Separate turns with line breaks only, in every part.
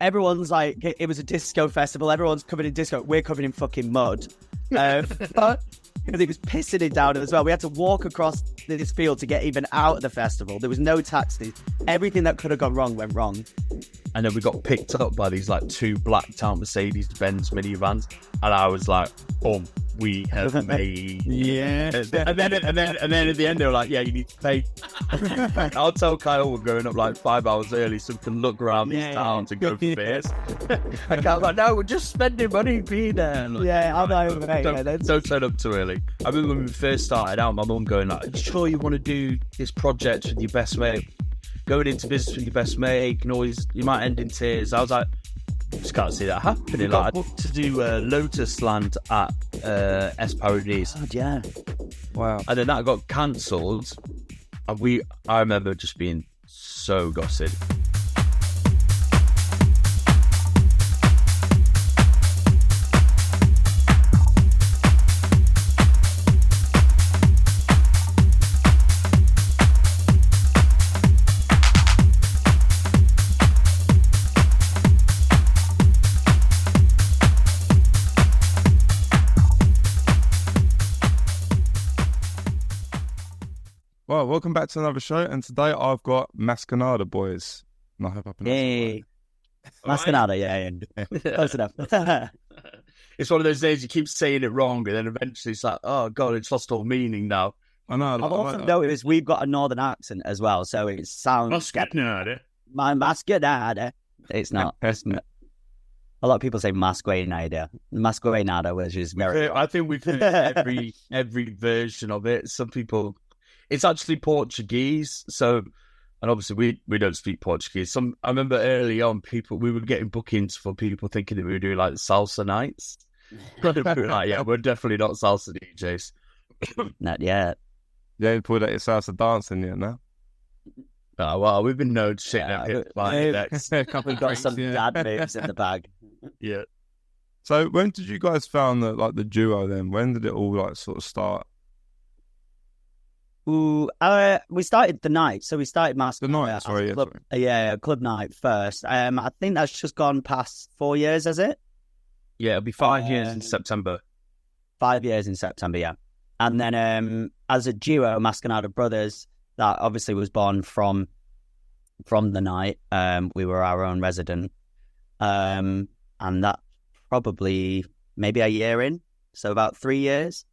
everyone's like, it was a disco festival. Everyone's covered in disco. We're covered in fucking mud. Because it was pissing it down as well. We had to walk across this field to get even out of the festival. There was no taxis. Everything that could have gone wrong went wrong.
And then we got picked up by these like 2 blacked-out Mercedes-Benz minivans, and I was like, "Oh, we have made."
Yeah.
And then at the end they were like, "Yeah, you need to pay." I'll tell Kyle we're going up like 5 hours early so we can look around these towns and go for beers. And Kyle's like, "No, we're just spending money being there." Like,
I know, mate.
Don't turn up too early. I remember when we first started out, my mum going like, "Are you sure you want to do this project with your best mate? Going into business with your best mate, you might end in tears." I was like, just can't see that happening. Like, I booked to do Lotus Land at S Paradise.
God, yeah.
Wow.
And then that got cancelled. And I remember just being so gutted.
Well, welcome back to another show, and today I've got Mascanada Boys. And I hope I pronounced it right.
Mascanada, yeah. Close enough.
It's one of those days you keep saying it wrong, and then eventually it's like, oh god, it's lost all meaning now.
I know.
I've also noticed we've got a northern accent as well, so it sounds...
Mascanada.
My Mascanada. It's not. A lot of people say Masquerade-nada, which is very...
I think we've heard every version of it. Some people... It's actually Portuguese, so... And obviously, we don't speak Portuguese. I remember early on, we were getting bookings for people thinking that we were doing, like, salsa nights. We were like, yeah, we're definitely not salsa DJs.
Not yet.
You ain't pulled out your salsa dancing yet, no?
Oh, well, we've been known to shit that hit by next.
We've got some dad moves in the bag.
Yeah.
So when did you guys found the duo then? When did it all like sort of start?
We started the night, so we started
The night, sorry.
Club night first. I think that's just gone past 4 years, has it?
Yeah, it'll be 5 years in September.
5 years in September, yeah. And then as a duo, Mascanada Brothers, that obviously was born from the night. We were our own resident. And that probably maybe a year in, so about 3 years.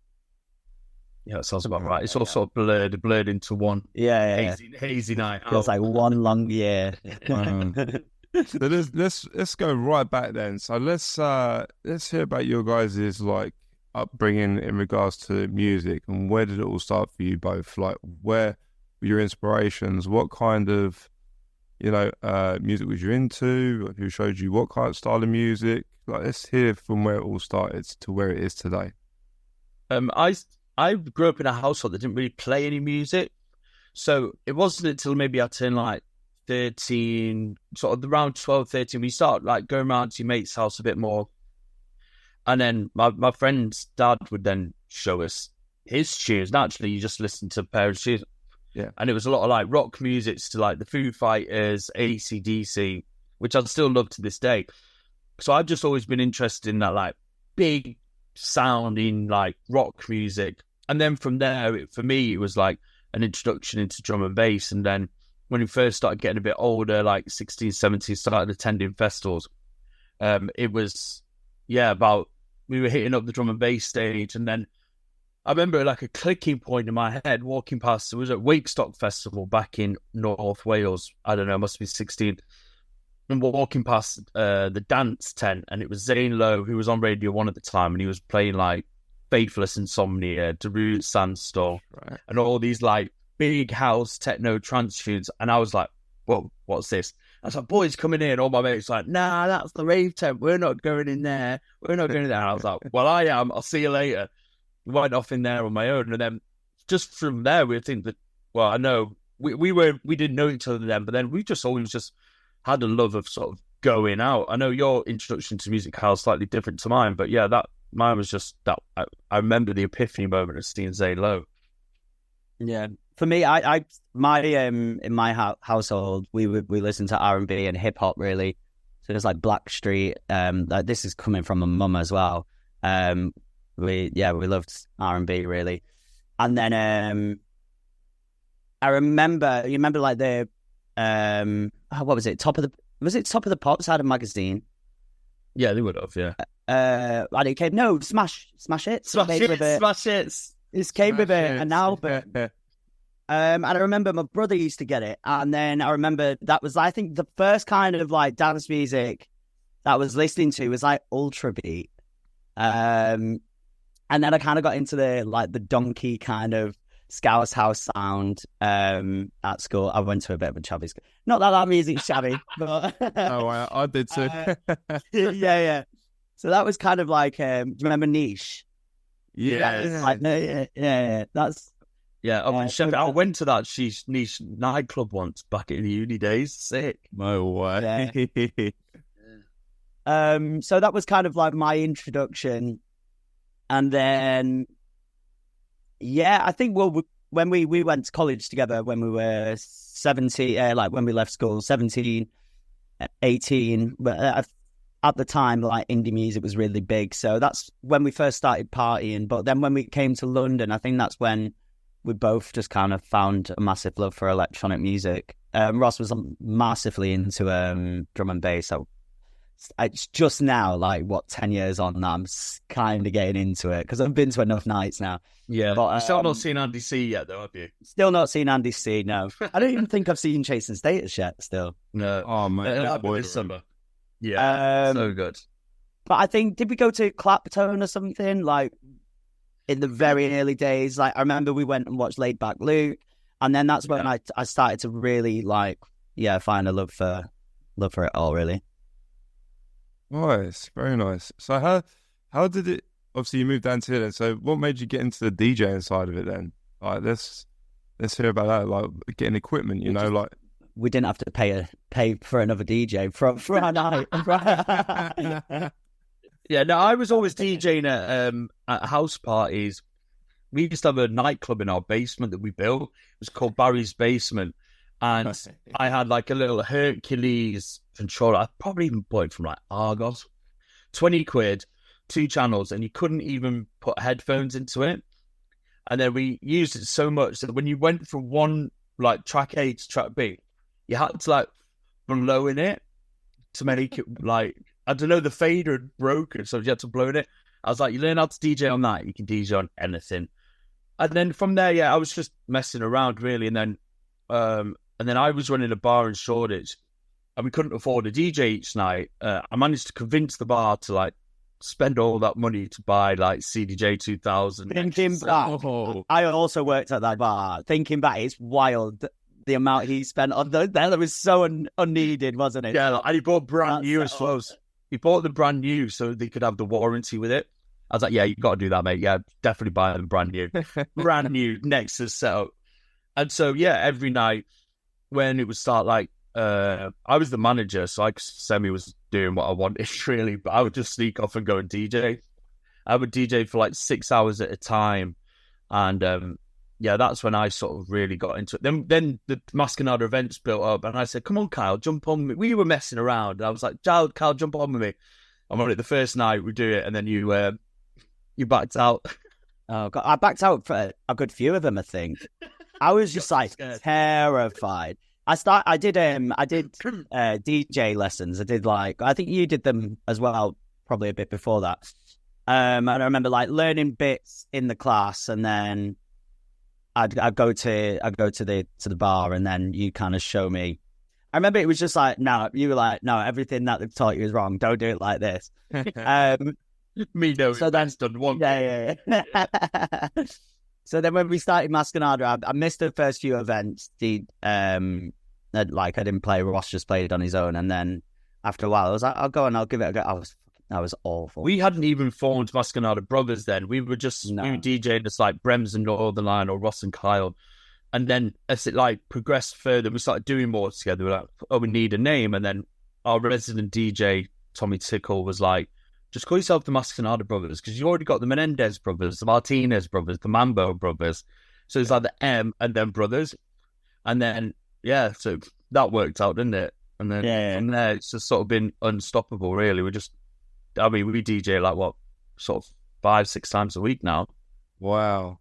Yeah, that sounds about right. It's all sort of blurred into one.
Yeah.
Hazy night.
Feels like one long year.
So let's go right back then. So let's hear about your guys' like upbringing in regards to music, and where did it all start for you both? Like, where were your inspirations? What kind of music was you into? Who showed you what kind of style of music? Like, let's hear from where it all started to where it is today.
I grew up in a household that didn't really play any music. So it wasn't until maybe I turned like 13, sort of around 12, 13, we started like going around to your mate's house a bit more. And then my friend's dad would then show us his tunes. Naturally, you just listen to parents' tunes.
Yeah.
And it was a lot of like rock music to like the Foo Fighters, AC/DC, which I still love to this day. So I've just always been interested in that like big sounding like rock music. And then from there, for me, it was like an introduction into drum and bass. And then when we first started getting a bit older, like 16, 17, started attending festivals, it was, we were hitting up the drum and bass stage. And then I remember like a clicking point in my head walking past, it was at Wakestock Festival back in North Wales. I don't know, it must be 16. And we're walking past the dance tent, and it was Zane Lowe, who was on Radio 1 at the time, and he was playing like Faithless Insomnia, Darude Sandstorm, right, and all these like big house techno trance tunes. And I was like, whoa, what's this? I was like, boys coming in. All my mates like, nah, that's the rave tent. We're not going in there. And I was like, well, I am. I'll see you later. Went off in there on my own. And then just from there, we think that, well, I know we didn't know each other then, but then we just always just had a love of sort of going out. I know your introduction to music, Kyle, is slightly different to mine, but yeah, mine was just that. I remember the epiphany moment of seeing Zane Lowe.
Yeah, for me, in my household, we listened to R&B and hip hop really. So there's like Blackstreet. Like this is coming from my mum as well. We loved R&B really. And then I remember, you remember like the what was it? Top of the Pops had a magazine.
Yeah, they would have. Yeah.
And it came Smash Hits.
Smash Hits.
It came with an album. And I remember my brother used to get it. And then I remember that was, I think, the first kind of like dance music that I was listening to was like Ultra Beat. And then I kind of got into the donkey kind of Scouse House sound at school. I went to a bit of a shabby school. Not that music's shabby, but...
Oh, I did too.
Yeah. So that was kind of like, do you remember Niche?
Yeah.
That's...
Yeah, up in Sheffield. I went to that niche nightclub once back in the uni days. Sick.
No way.
Yeah. So that was kind of like my introduction. And then, I think, when we went to college together when we were 17, like when we left school, 17, 18, but at the time, like indie music was really big. So that's when we first started partying. But then when we came to London, I think that's when we both just kind of found a massive love for electronic music. Ross was massively into drum and bass. So it's just now, like, 10 years on that, I'm kind of getting into it because I've been to enough nights now.
Yeah, but still not seen Andy C yet, though, have you?
Still not seen Andy C, no. I don't even think I've seen Chasing Status yet, still.
No.
Oh, man.
That'll be December. Yeah, so good.
But I think, did we go to Clapton or something? Like, in the very early days, like I remember we went and watched Laid Back Luke, and then that's when I started to really find a love for it all, really.
Nice, very nice. So how did it? Obviously, you moved down to here then. So what made you get into the DJing side of it then? Like let's hear about that. Like getting equipment,
we didn't have to pay for another DJ for our night.
Yeah, no, I was always DJing at house parties. We used to have a nightclub in our basement that we built. It was called Barry's Basement. And I had like a little Hercules controller. I probably even bought it from like Argos. 20 quid, 2 channels, and you couldn't even put headphones into it. And then we used it so much that when you went from one like track A to track B, you had to like blow in it to make it like... I don't know, the fader had broken, so you had to blow it. I was like, you learn how to DJ on that, you can DJ on anything. And then from there, I was just messing around, really. And then I was running a bar in Shoreditch, and we couldn't afford a DJ each night. I managed to convince the bar to, like, spend all that money to buy, like, CDJ 2000.
Thinking back, I also worked at that bar. Thinking back, it's wild. The amount he spent on that was so unneeded, wasn't it?
Yeah, and he bought brand new as well. He bought them brand new so they could have the warranty with it. I was like, yeah, you've got to do that, mate. Yeah, definitely buy them brand new. Brand new Nexus setup. And so, every night when it would start, like, I was the manager, so Semi was doing what I wanted, really, but I would just sneak off and go and DJ. I would DJ for like 6 hours at a time. And that's when I sort of really got into it. Then the Masconada events built up, and I said, come on, Kyle, jump on me. We were messing around. And I was like, Kyle, jump on with me. I'm on it the first night, we do it, and then you backed out.
Oh, God. I backed out for a good few of them, I think. I was just like terrified. I did DJ lessons. I did I think you did them as well, probably a bit before that. And I remember like learning bits in the class, and then I'd go to the bar, and then you kind of show me. I remember it was just like, no, you were like, no, everything that they've taught you is wrong. Don't do it like this.
Me know. So that's done one.
Yeah. So then when we started Masconada, I missed the first few events. I didn't play. Ross just played it on his own, and then after a while, I was like, I'll go and I'll give it a go. That was awful.
We hadn't even formed Masconada Brothers then. We were just we were DJing as like Brems and Northern Line or Ross and Kyle. And then as it like progressed further, we started doing more together. We're like, oh, we need a name. And then our resident DJ, Tommy Tickle, was like, just call yourself the Masconada Brothers, because you already got the Menendez Brothers, the Martinez Brothers, the Mambo Brothers. So it's like the M and then Brothers. And then, so that worked out, didn't it? And then from there, it's just sort of been unstoppable, really. We DJ like what, sort of 5-6 times a week now.
Wow.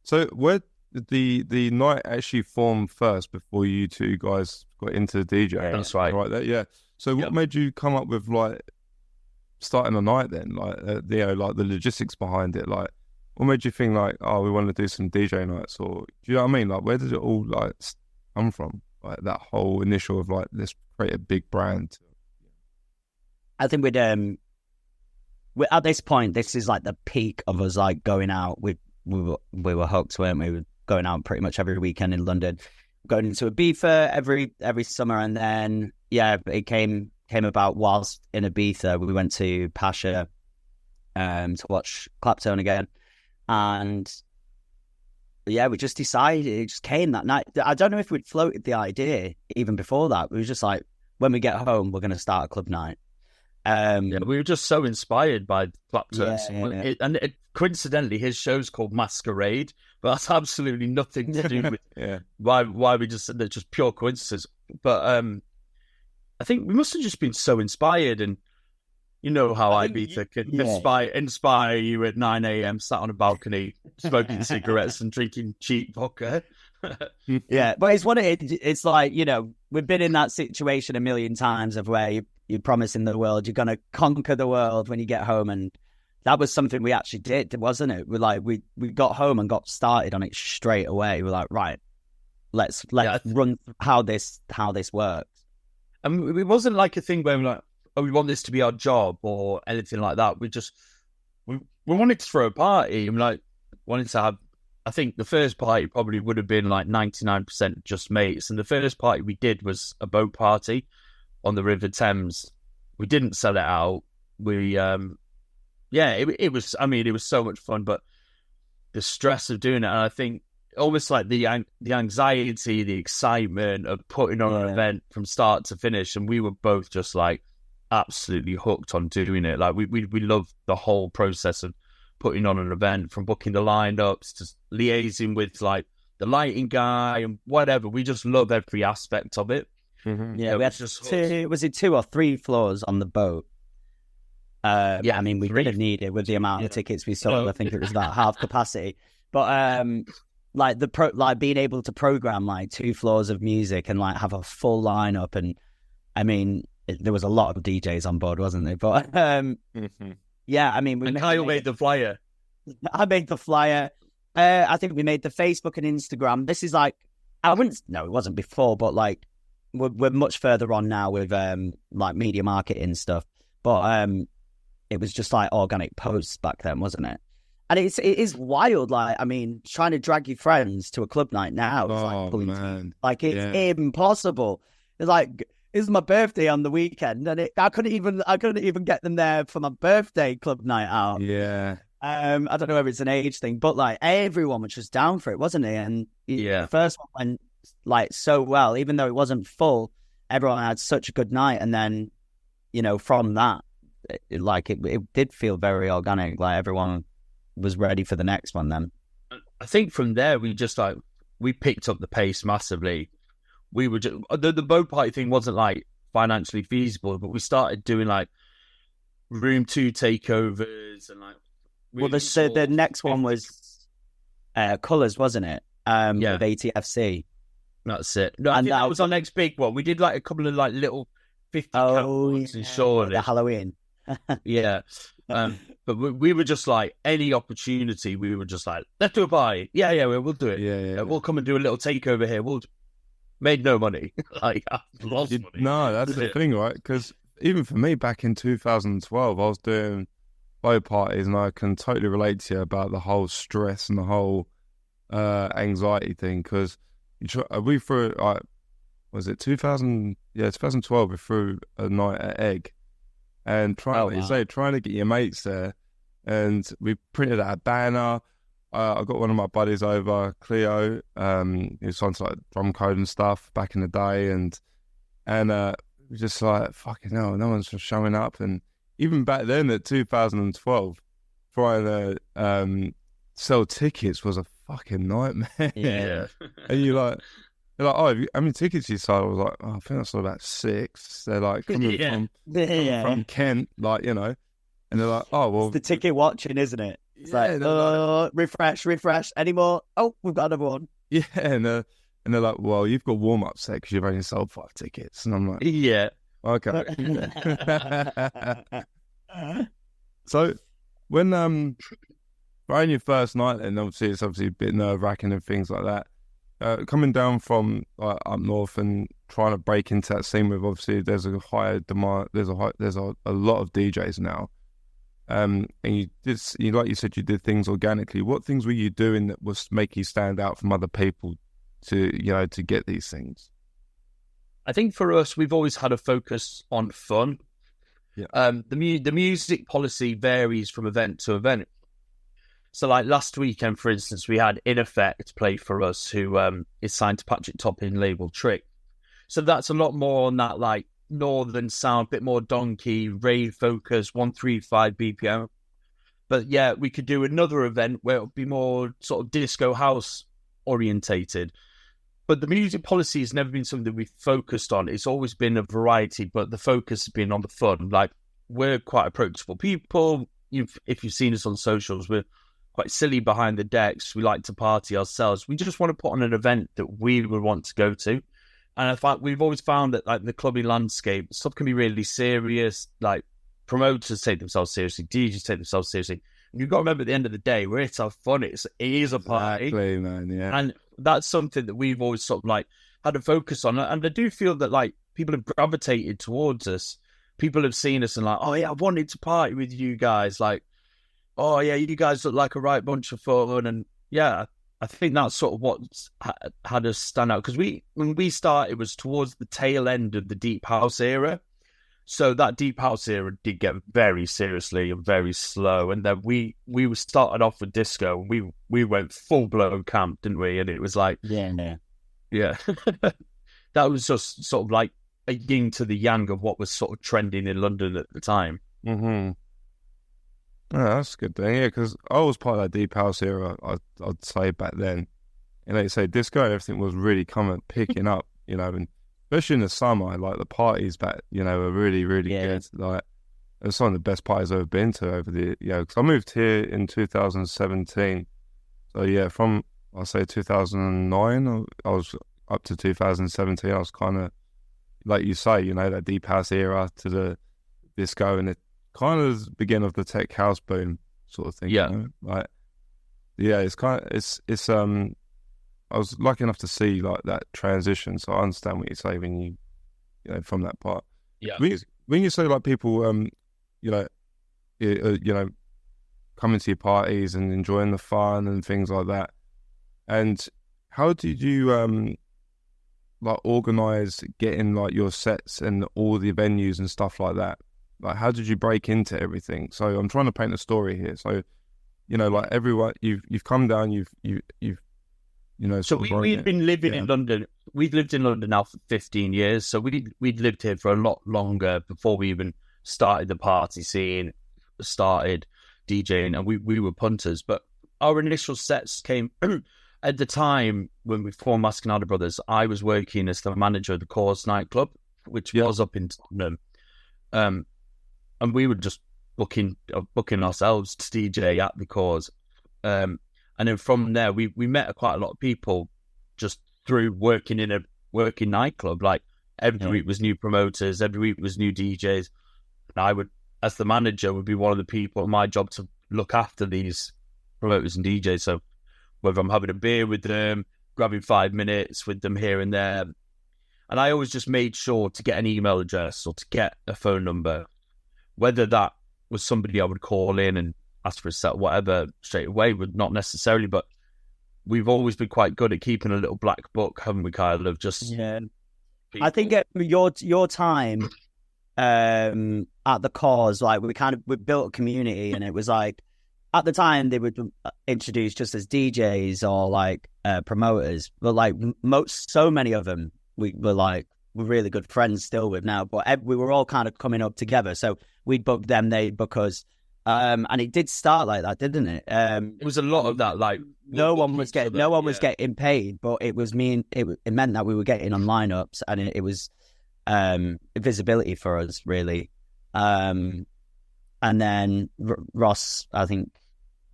So where did the night actually form first before you two guys got into DJ?
That's right.
Right there, yeah. So what made you come up with like starting a night then? Like, like the logistics behind it. Like, what made you think like, oh, we want to do some DJ nights? Or do you know what I mean? Like, where did it all like come from? Like that whole initial of like, let's create a big brand.
I think we're at this point, this is like the peak of us like going out. We were hooked, weren't we? We were going out pretty much every weekend in London, going into Ibiza every summer, and then it came about whilst in Ibiza. We went to Pasha to watch Clapton again, and we just decided. It just came that night. I don't know if we'd floated the idea even before that. We were just like, when we get home, we're going to start a club night.
We were just so inspired by Clapton, coincidentally, his show's called Masquerade, but that's absolutely nothing to do with why we just pure coincidence. But I think we must have just been so inspired, and you know how Ibiza can inspire you at 9 a.m. sat on a balcony smoking cigarettes and drinking cheap vodka.
But it's like, you know, we've been in that situation a million times of where you're promising the world you're going to conquer the world when you get home, and that was something we actually did, wasn't it? We got home and got started on it straight away. We're like, right, let's run how this works.
And it wasn't like a thing where we're like, oh, we want this to be our job or anything like that. We wanted to throw a party, and like wanted to have. I think the first party probably would have been like 99% just mates, and the first party we did was a boat party on the River Thames. We didn't sell it out. It was. I mean, it was so much fun, but the stress of doing it, and I think almost like the anxiety, the excitement of putting on an event from start to finish, and we were both just like absolutely hooked on doing it. Like we loved the whole process of putting on an event, from booking the lineups to liaising with like the lighting guy and whatever. We just love every aspect of it.
Mm-hmm. Yeah, we had was it 2 or 3 floors on the boat? I mean, we didn't need it with the amount of tickets we sold. I think it was about half capacity. But like being able to program like 2 floors of music and like have a full lineup, and I mean, there was a lot of DJs on board, wasn't there? But I mean,
Kyle made the flyer.
I made the flyer. I think we made the Facebook and Instagram. This is like, it wasn't before, but like we're much further on now with like media marketing stuff. But it was just like organic posts back then, wasn't it? And it is wild. Like, I mean, trying to drag your friends to a club night now is it's impossible. It's like, it's my birthday on the weekend, and I couldn't even get them there for my birthday club night out.
Yeah.
I don't know if it's an age thing, but like everyone was just down for it, wasn't it? And the first one went like so well, even though it wasn't full. Everyone had such a good night, and then from that, it did feel very organic. Like everyone was ready for the next one. Then
I think from there we picked up the pace massively. We were just the boat party thing wasn't like financially feasible, but we started doing like room 2 takeovers and like.
The next one was Colours, wasn't it? With ATFC.
That's it. No, and that was our next big one. We did like a couple of like little 50 in Shoreditch.
The Halloween.
Yeah. But we were just like, any opportunity, we were just like, let's do a party. Yeah, we'll do it.
Yeah.
We'll come and do a little takeover here. Made no money. Like, lost money.
No, that's the thing, right? Because even for me, back in 2012, I was doing boat parties, and I can totally relate to you about the whole stress and the whole anxiety thing. Because we threw, was it 2000? Yeah, 2012. We threw a night at Egg, and trying to get your mates there, and we printed out a banner. I got one of my buddies over, Cleo. He was on like drum code and stuff back in the day, and just like, fucking hell, no one's showing up. And even back then at 2012, trying to sell tickets was a fucking nightmare.
Yeah.
And you're like, They're like, oh, how many tickets you sold? I was like, oh, I think I sold about 6. They're like, coming from Kent, like, you know. And they're like, oh, well.
It's the ticket watching, isn't it? It's
yeah,
like, refresh. Any more? Oh, we've got another one.
Yeah, and they're like, well, you've got warm-up set because you've only sold 5 tickets. And I'm like,
yeah.
Okay. So, when on your first night, and obviously it's obviously a bit nerve-wracking and things like that, coming down from up north and trying to break into that scene with, obviously there's a higher demand, there's a lot of DJs now, and you like you said, you did things organically. What things were you doing that was make you stand out from other people to get these things?
I think for us, we've always had a focus on fun.
Yeah.
The music policy varies from event to event. So, like last weekend, for instance, we had In Effect play for us, who is signed to Patrick Topping label Trick. So that's a lot more on that like northern sound, bit more donkey, rave focus, 135 BPM. But yeah, we could do another event where it would be more sort of disco house orientated. But the music policy has never been something that we've focused on. It's always been a variety, but the focus has been on the fun. Like, we're quite approachable people. If you've seen us on socials, we're quite silly behind the decks. We like to party ourselves. We just want to put on an event that we would want to go to. And I thought we've always found that, like, the clubbing landscape, stuff can be really serious. Like, promoters take themselves seriously, DJs take themselves seriously. And you've got to remember, at the end of the day, we're here to have fun. It is a party.
Exactly, man, yeah.
And that's something that we've always sort of, like, had a focus on. And I do feel that, like, people have gravitated towards us. People have seen us and like, oh, yeah, I wanted to party with you guys. Like, oh, yeah, you guys look like a right bunch of fun. And yeah, I think that's sort of what had us stand out. Because when we started, it was towards the tail end of the Deep House era. So that Deep House era did get very seriously and very slow. And then we were started off with disco. We went full-blown camp, didn't we? And it was like...
Yeah.
That was just sort of like a yin to the yang of what was sort of trending in London at the time.
Mm-hmm. Oh, that's a good thing, yeah, because I was part of that Deep House era, I'd say, back then. And like you say, disco and everything was really picking up, you know, and especially in the summer, like the parties back, you know, were really, really good. Like, it was some of the best parties I've ever been to over the, you know, because I moved here in 2017. So yeah, from, I'll say 2009, I was up to 2017, I was kind of, like you say, you know, that Deep House era to the disco, and it kind of the beginning of the tech house boom sort of thing.
Yeah.
You know? Like, yeah, it's kind of, it's I was lucky enough to see like that transition, so I understand what you say when you know, from that part.
Yeah.
When you say like people, you know, coming to your parties and enjoying the fun and things like that, and how did you like organize getting like your sets and all the venues and stuff like that? Like, how did you break into everything? So I'm trying to paint a story here. So, you know, like everyone, you've come down, you've you know.
So we've been living in London. We've lived in London now for 15 years. So we'd lived here for a lot longer before we even started the party scene, started DJing, and we were punters. But our initial sets came at the time when we formed Mascanada Brothers. I was working as the manager of the Cause nightclub, which was up in Tottenham. And we were just booking ourselves to DJ at the Cause. And then from there, we met quite a lot of people just through working in a working nightclub. Like, every week was new promoters, every week was new DJs. And I would, as the manager, would be one of the people, my job to look after these promoters and DJs. So whether I'm having a beer with them, grabbing 5 minutes with them here and there. And I always just made sure to get an email address or to get a phone number, whether that was somebody I would call in and ask for a set, whatever, straight away, would not necessarily, but we've always been quite good at keeping a little black book, haven't we, Kyle, of just...
Yeah. People. I think your time at the Cause, like, we built a community, and it was like, at the time, they would introduce just as DJs or like promoters, but like so many of them we're really good friends still with now, but we were all kind of coming up together. So we'd book them, they'd book us. And it did start like that, didn't it?
It was a lot of that. Like
no one was getting paid, but it was it meant that we were getting on lineups, and it was visibility for us, really. And then Ross, I think,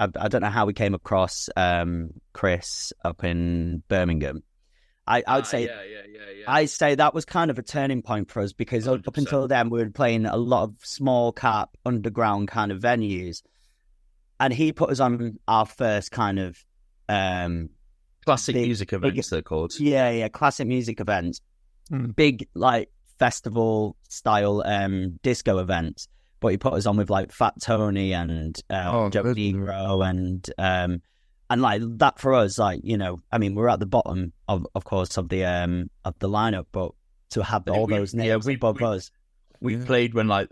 I don't know how we came across Chris up in Birmingham. I would say, I'd say that was kind of a turning point for us, because 100%. Up until then we were playing a lot of small cap underground kind of venues, and he put us on our first kind of
classic music events, they're called.
Yeah, classic music events, big like festival style disco events. But he put us on with like Fat Tony and Joe Negro and like that for us, like, you know, I mean, we're at the bottom of course of the lineup, but to have all those names above us,
we played when like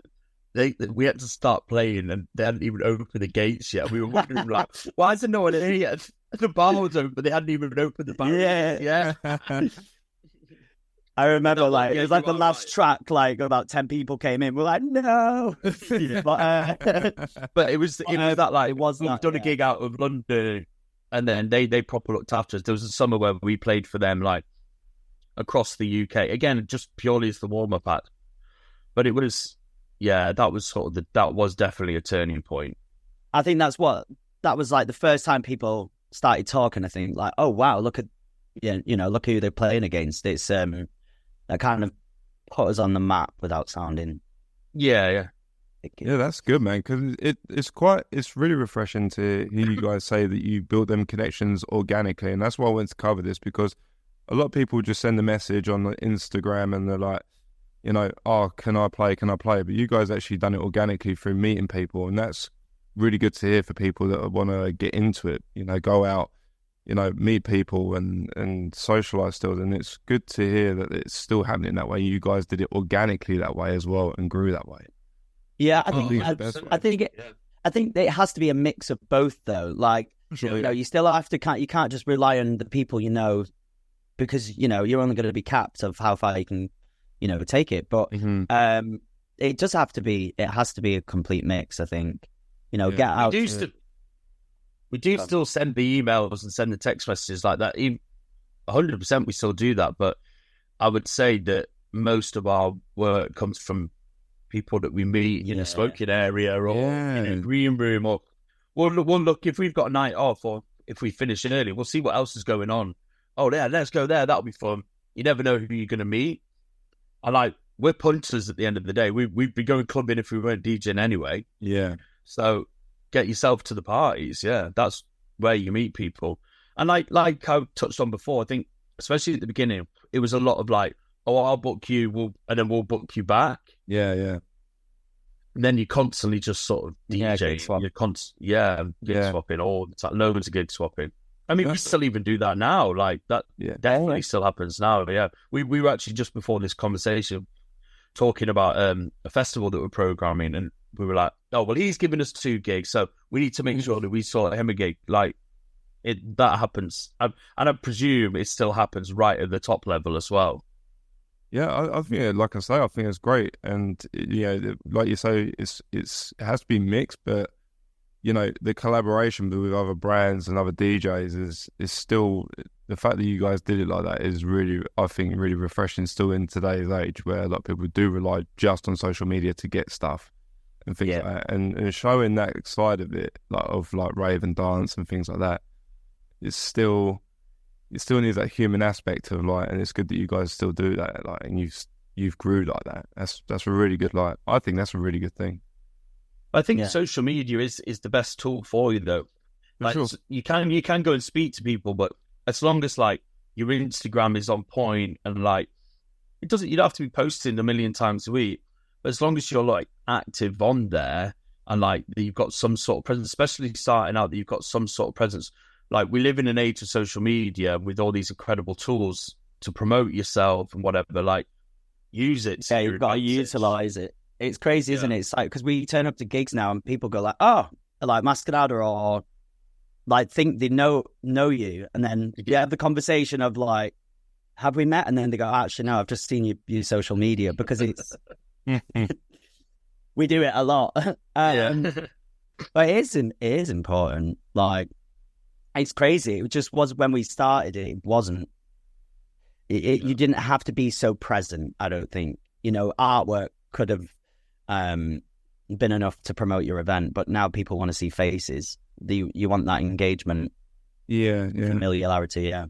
we had to start playing and they hadn't even opened the gates yet. We were wondering like, why is there no one in here? The bar was open, but they hadn't even opened the bar.
Yeah. I remember like it was like the last track, like about 10 people came in. We're like, no,
but it was that like we've done a gig out of London, and then they proper looked after us. There was a summer where we played for them like across the UK again, just purely as the warm up act. But it was that was definitely a turning point.
I think that was like the first time people started talking. I think like, oh wow, look at look who they're playing against. It's that kind of put us on the map without sounding.
Yeah, that's good, man. Because it's really refreshing to hear you guys say that you built them connections organically, and that's why I wanted to cover this, because a lot of people just send a message on Instagram and they're like, you know, oh, can I play? But you guys actually done it organically through meeting people, and that's really good to hear for people that want to get into it. You know, go out, you know, meet people and socialize still. And it's good to hear that it's still happening that way. You guys did it organically that way as well and grew that way.
Yeah, I think it has to be a mix of both, though. Like, you know, you still have to you can't just rely on the people you know, because you know you're only going to be capped of how far you can, you know, take it. But it has to be a complete mix. I think, you know, get out.
We do still send the emails and send the text messages like that. 100% we still do that, but I would say that most of our work comes from people that we meet in a smoking area or in a green room, or we'll look if we've got a night off or if we finish early, we'll see what else is going on. Oh yeah, let's go there. That'll be fun. You never know who you're going to meet. And like, we're punters at the end of the day. We'd be going clubbing if we weren't DJing anyway.
Yeah.
So get yourself to the parties. Yeah, that's where you meet people. And like I touched on before, I think especially at the beginning, it was a lot of like, oh, I'll book you, and then we'll book you back.
Yeah.
And then you constantly just sort of DJ. Gig swapping all the time. Loads of gig swapping. I mean, we still even do that now. Like that definitely still happens now. Yeah, we were actually just before this conversation talking about a festival that we're programming, and we were like, oh, well, he's giving us 2 gigs, so we need to make sure that we sort him a gig. Like, that happens. And I presume it still happens right at the top level as well.
Yeah, I think, like I say, I think it's great. And, you know, like you say, it has to be mixed, but, you know, the collaboration with other brands and other DJs is still, the fact that you guys did it like that is really, I think, really refreshing still in today's age, where a lot of people do rely just on social media to get stuff and things like that. And showing that side of it, of rave and dance and things like that, it still needs that human aspect of and it's good that you guys still do that, and you've grew like that. That's a really good, I think that's a really good thing.
I think social media is the best tool for you, though. Like, sure. You can go and speak to people, but as long as your Instagram is on point and you don't have to be posting a million times a week, but as long as you're active on there and that you've got some sort of presence, especially starting out, that you've got some sort of presence. We live in an age of social media with all these incredible tools to promote yourself and whatever. Use it.
Yeah, you've got to utilize it. It's crazy, isn't it? It's because we turn up to gigs now and people go oh, Masquerade, or think they know you, and then you have the conversation of have we met? And then they go, actually, no, I've just seen you use social media, because it's we do it a lot. But it is important. Like, it's crazy. It just was when we started it. It wasn't. You didn't have to be so present, I don't think. You know, artwork could have been enough to promote your event, but now people want to see faces. You want that engagement.
Yeah.
Familiarity, yeah.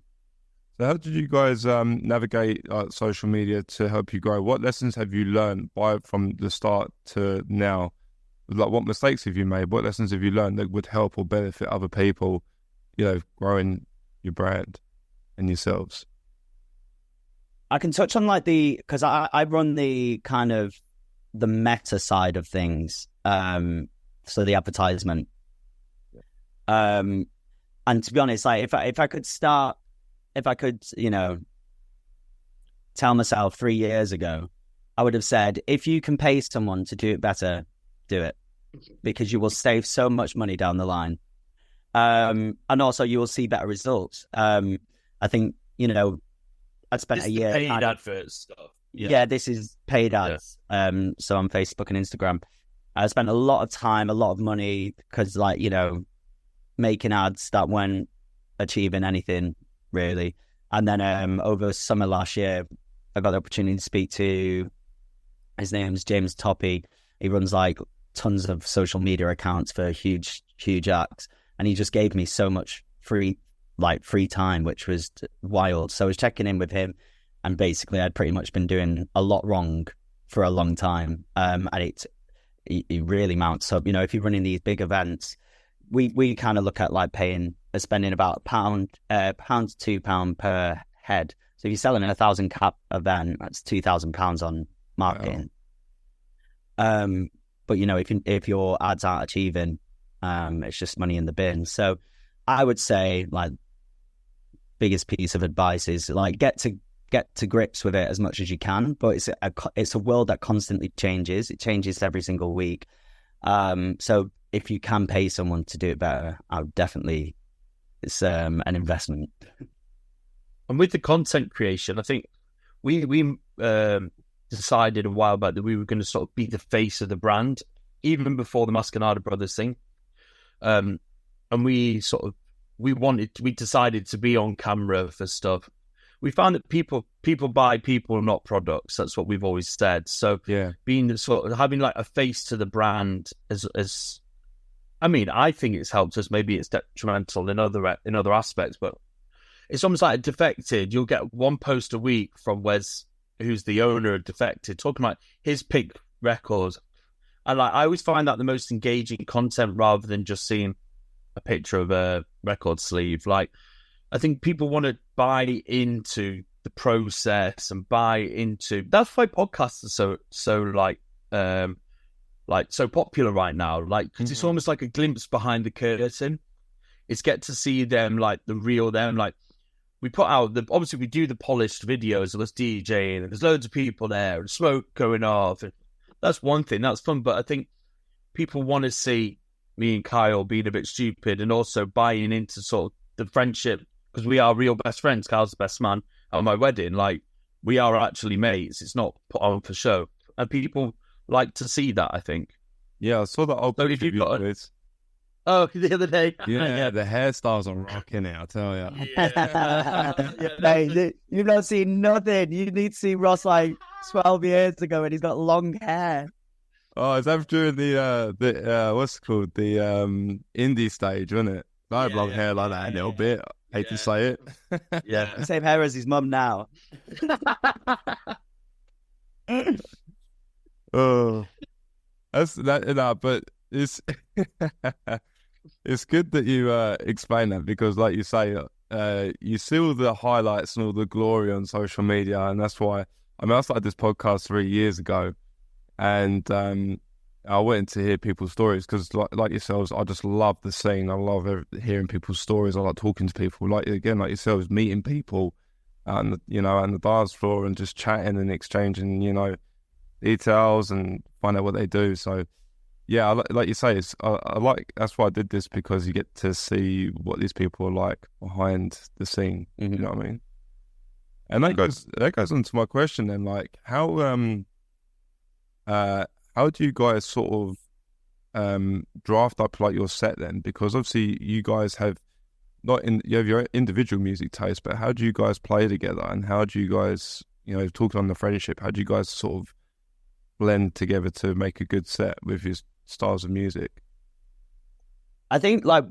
So how did you guys navigate social media to help you grow? What lessons have you learned from the start to now? Like, what mistakes have you made? What lessons have you learned that would help or benefit other people, you know, growing your brand and yourselves?
I can touch on because I run the kind of the meta side of things. So the advertisement. And to be honest, like if I could, you know, tell myself 3 years ago, I would have said, if you can pay someone to do it better, do it, because you will save so much money down the line. And also you will see better results. I think, you know, I spent a year
paid adverts stuff.
Yeah, this is paid ads. Yeah. So on Facebook and Instagram, I spent a lot of time, a lot of money, because, like, you know, making ads that weren't achieving anything really. And then over summer last year, I got the opportunity to speak to, his name's James Toppy. He runs like tons of social media accounts for huge acts, and he just gave me so much free time, which was wild. So I was checking in with him, and basically I'd pretty much been doing a lot wrong for a long time. And it really mounts up. You know, if you're running these big events, we kind of look at like spending about £1 to £2 per head. So if you're selling a 1,000 cap event, that's £2,000 on marketing. Wow. But you know, if your ads aren't achieving, it's just money in the bin. So I would say, like, biggest piece of advice is, like, get to grips with it as much as you can. But it's a world that constantly changes. It changes every single week. So if you can pay someone to do it better, I would definitely. It's an investment.
And with the content creation, I think we decided a while back that we were going to sort of be the face of the brand, even before the Mascanada Brothers thing. And we decided to be on camera for stuff. We found that people buy people, not products. That's what we've always said. So yeah, being sort of having like a face to the brand as I mean, I think it's helped us. Maybe it's detrimental in other aspects, but it's almost like Defected. You'll get one post a week from Wes, who's the owner of Defected, talking about his pick records. And like, I always find that the most engaging content rather than just seeing a picture of a record sleeve. Like, I think people want to buy into the process and buy into. That's why podcasts are so popular right now. Like, because it's almost like a glimpse behind the curtain. It's get to see them, like the real them. Like, we put out obviously we do the polished videos of us DJing, and there's loads of people there and smoke going off. And that's one thing, that's fun. But I think people want to see me and Kyle being a bit stupid and also buying into sort of the friendship, because we are real best friends. Kyle's the best man at my wedding. Like, we are actually mates. It's not put on for show, and people like to see that, I think.
Yeah, I saw that old
if you've got the other day.
Yeah, the hairstyles are rocking it, I tell you.
Mate, you've not seen nothing. You need to see Ross like 12 years ago, and he's got long hair.
Oh, is that during the what's it called? The indie stage, wasn't it? I had long hair like that a little bit. Hate to say it.
Yeah. Same hair as his mum now.
Oh, that's that. No, but it's it's good that you explain that, because, like you say, you see all the highlights and all the glory on social media, and that's why. I mean, I started this podcast 3 years ago, and I went to hear people's stories because, like yourselves, I just love the scene. I love hearing people's stories. I like talking to people, like yourselves, meeting people, and on the dance floor and just chatting and exchanging, details and find out what they do. So yeah, like you say, I like, that's why I did this, because you get to see what these people are like behind the scene. You know what I mean? And that goes on to my question then, like, how do you guys sort of draft up like your set then? Because obviously you guys have you have your individual music taste, but how do you guys play together, and how do you guys, talking on the friendship, how do you guys sort of blend together to make a good set with your styles of music?
I think, like,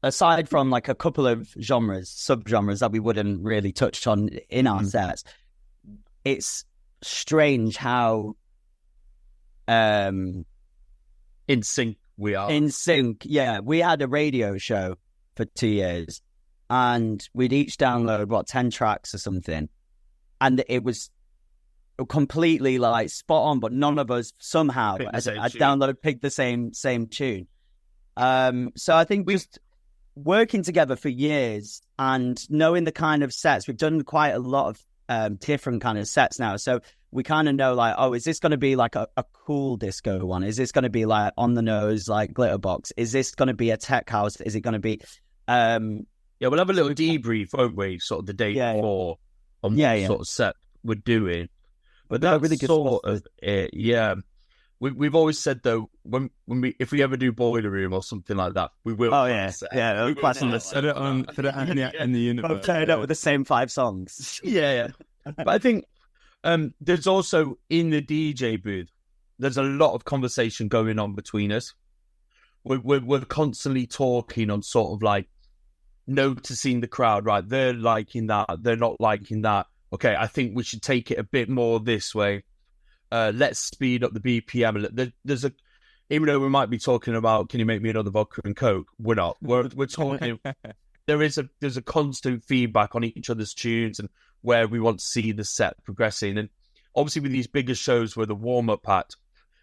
aside from like a couple of sub-genres that we wouldn't really touch on in our sets, it's strange how
in sync we are.
In sync, yeah. We had a radio show for 2 years, and we'd each download 10 tracks or something, and it was completely like spot on, but none of us somehow picked the same tune. So I think just working together for years and knowing the kind of sets, we've done quite a lot of different kind of sets now. So we kind of know, like, oh, is this going to be like a cool disco one? Is this going to be like on the nose, like Glitterbox? Is this going to be a tech house? Is it going to be...
yeah, we'll have a little debrief, won't we? Sort of the day before on what sort of set we're doing. But that's really sort of it, yeah. We've always said, though, if we ever do Boiler Room or something like that, we will.
Oh yeah, yeah.
We will set it on for the in the universe.
Turn it up with the same 5 songs.
Yeah. But I think there's also in the DJ booth, there's a lot of conversation going on between us. We're constantly talking on sort of like noticing the crowd. Right, they're liking that, they're not liking that. Okay, I think we should take it a bit more this way. Let's speed up the BPM. There's even though we might be talking about, can you make me another vodka and coke? We're not. We're talking. There's a constant feedback on each other's tunes and where we want to see the set progressing. And obviously with these bigger shows, we're the warm up act,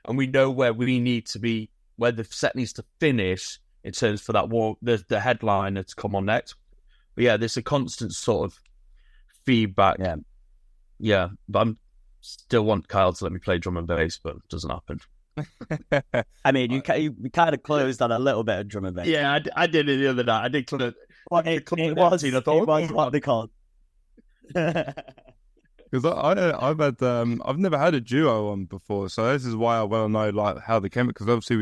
and we know where we need to be, where the set needs to finish in terms for that the headliner to come on next. But yeah, there's a constant sort of feedback. Yeah. But I'm still want Kyle to let me play drum and bass, but it doesn't happen.
I mean, you kind of closed on a little bit of drum and bass.
Yeah, I did it the other night. I did close.
It was what they called.
Because I've never had a duo on before, so this is why I want to know like how the chemistry. Because obviously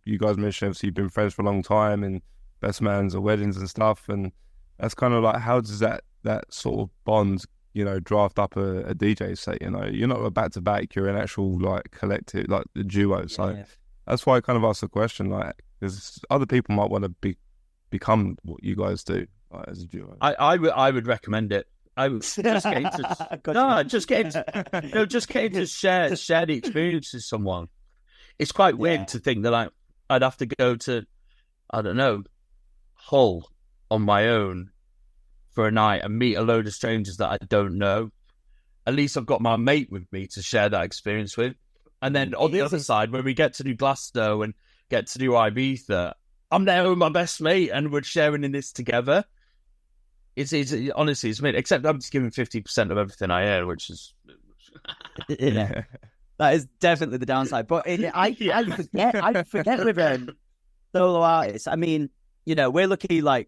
you guys mentioned obviously you've been friends for a long time and best mans at weddings and stuff, and that's kind of like how does that sort of bond draft up a DJ set. You're not a back to back, you're an actual like collective, like the duo. So that's why I kind of asked the question, like, because other people might want to become what you guys do, like, as a duo.
I would recommend it. I would just getting to share the experience with someone. It's quite weird to think that I'd have to go to, I don't know, Hull on my own for a night and meet a load of strangers that I don't know. At least I've got my mate with me to share that experience with. And then on the other side, when we get to do Glasgow and get to do Ibiza, I'm there with my best mate and we're sharing in this together. It's honestly, it's made, except I'm just giving 50% of everything I earn, which is...
yeah. That is definitely the downside. But I forget with solo artists. I mean, we're lucky, like,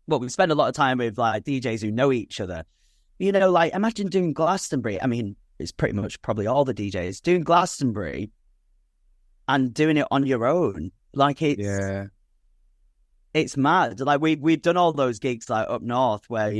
we spend a lot of time with like DJs who know each other. Like, imagine doing Glastonbury. I mean, it's pretty much probably all the DJs doing Glastonbury and doing it on your own. Like, it's mad. Like, we've done all those gigs like up north where,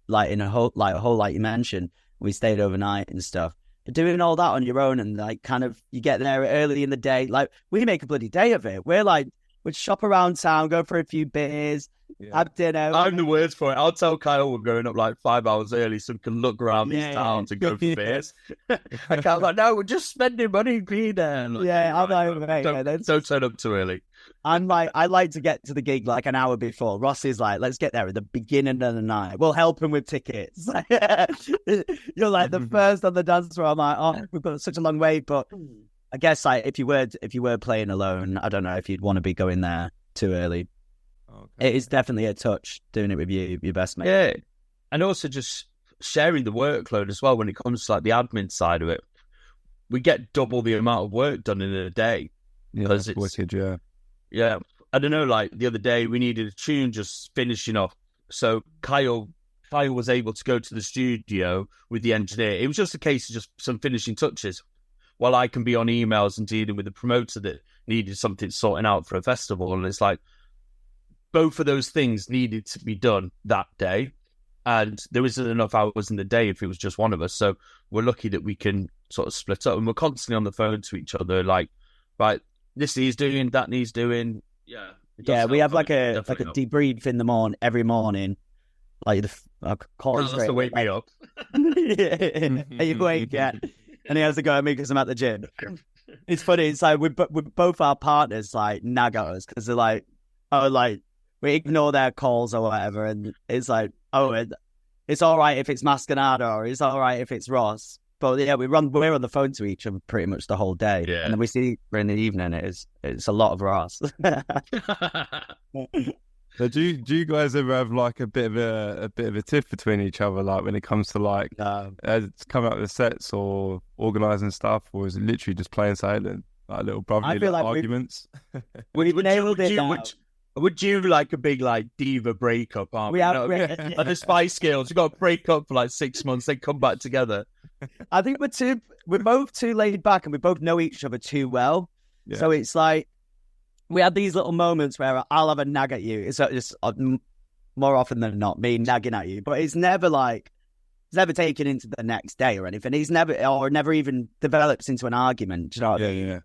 like in a whole like you mentioned, we stayed overnight and stuff. But doing all that on your own and like kind of you get there early in the day, like we make a bloody day of it. We'd shop around town, go for a few beers, have dinner.
I'm the worst for it. I'll tell Kyle we're going up like 5 hours early so we can look around these towns and go for beers. And Kyle's like, no, we're just spending money being there. Like,
I'm like, mate,
don't turn up too early.
I'm like, I like to get to the gig like an hour before. Ross is like, let's get there at the beginning of the night. We'll help him with tickets. You're like the first on the dance floor. I'm like, oh, we've got such a long way. But I guess like if you were playing alone, I don't know if you'd want to be going there too early. Okay. It is definitely a touch doing it with your best mate.
Yeah, and also just sharing the workload as well when it comes to like the admin side of it. We get double the amount of work done in a day because it's
wicked.
Yeah, I don't know. Like the other day, we needed a tune just finishing off. So Kyle was able to go to the studio with the engineer. It was just a case of just some finishing touches. while I can be on emails and dealing with the promoter that needed something sorting out for a festival. And it's like, both of those things needed to be done that day. And there isn't enough hours in the day if it was just one of us. So we're lucky that we can sort of split up, and we're constantly on the phone to each other. Like, right, this needs doing, that needs doing. Yeah.
Yeah, we have like a debrief in the morning, every morning. Like I call it
to wake me up.
Are you awake yet? And he has to go at me because I'm at the gym. It's funny. It's like we both our partners like nag at us because they're like, oh, like we ignore their calls or whatever, and it's like, oh, it's all right if it's Mascanada or it's all right if it's Ross. But yeah, we're on the phone to each other pretty much the whole day, and then we see in the evening. It's a lot of Ross.
So do you guys ever have like a bit of a tiff between each other, like when it comes to like coming up with sets or organising stuff, or is it literally just plain sailing, like little brotherly arguments?
We've nailed it now.
Would you like a big like diva breakup?
We have
like the Spice Girls. You got to break up for like 6 months, then come back together.
I think we're both too laid back, and we both know each other too well. Yeah. So it's like we had these little moments where I'll have a nag at you. It's just more often than not me nagging at you, but it's never taken into the next day or anything. It's never even develops into an argument. Do you know what I mean?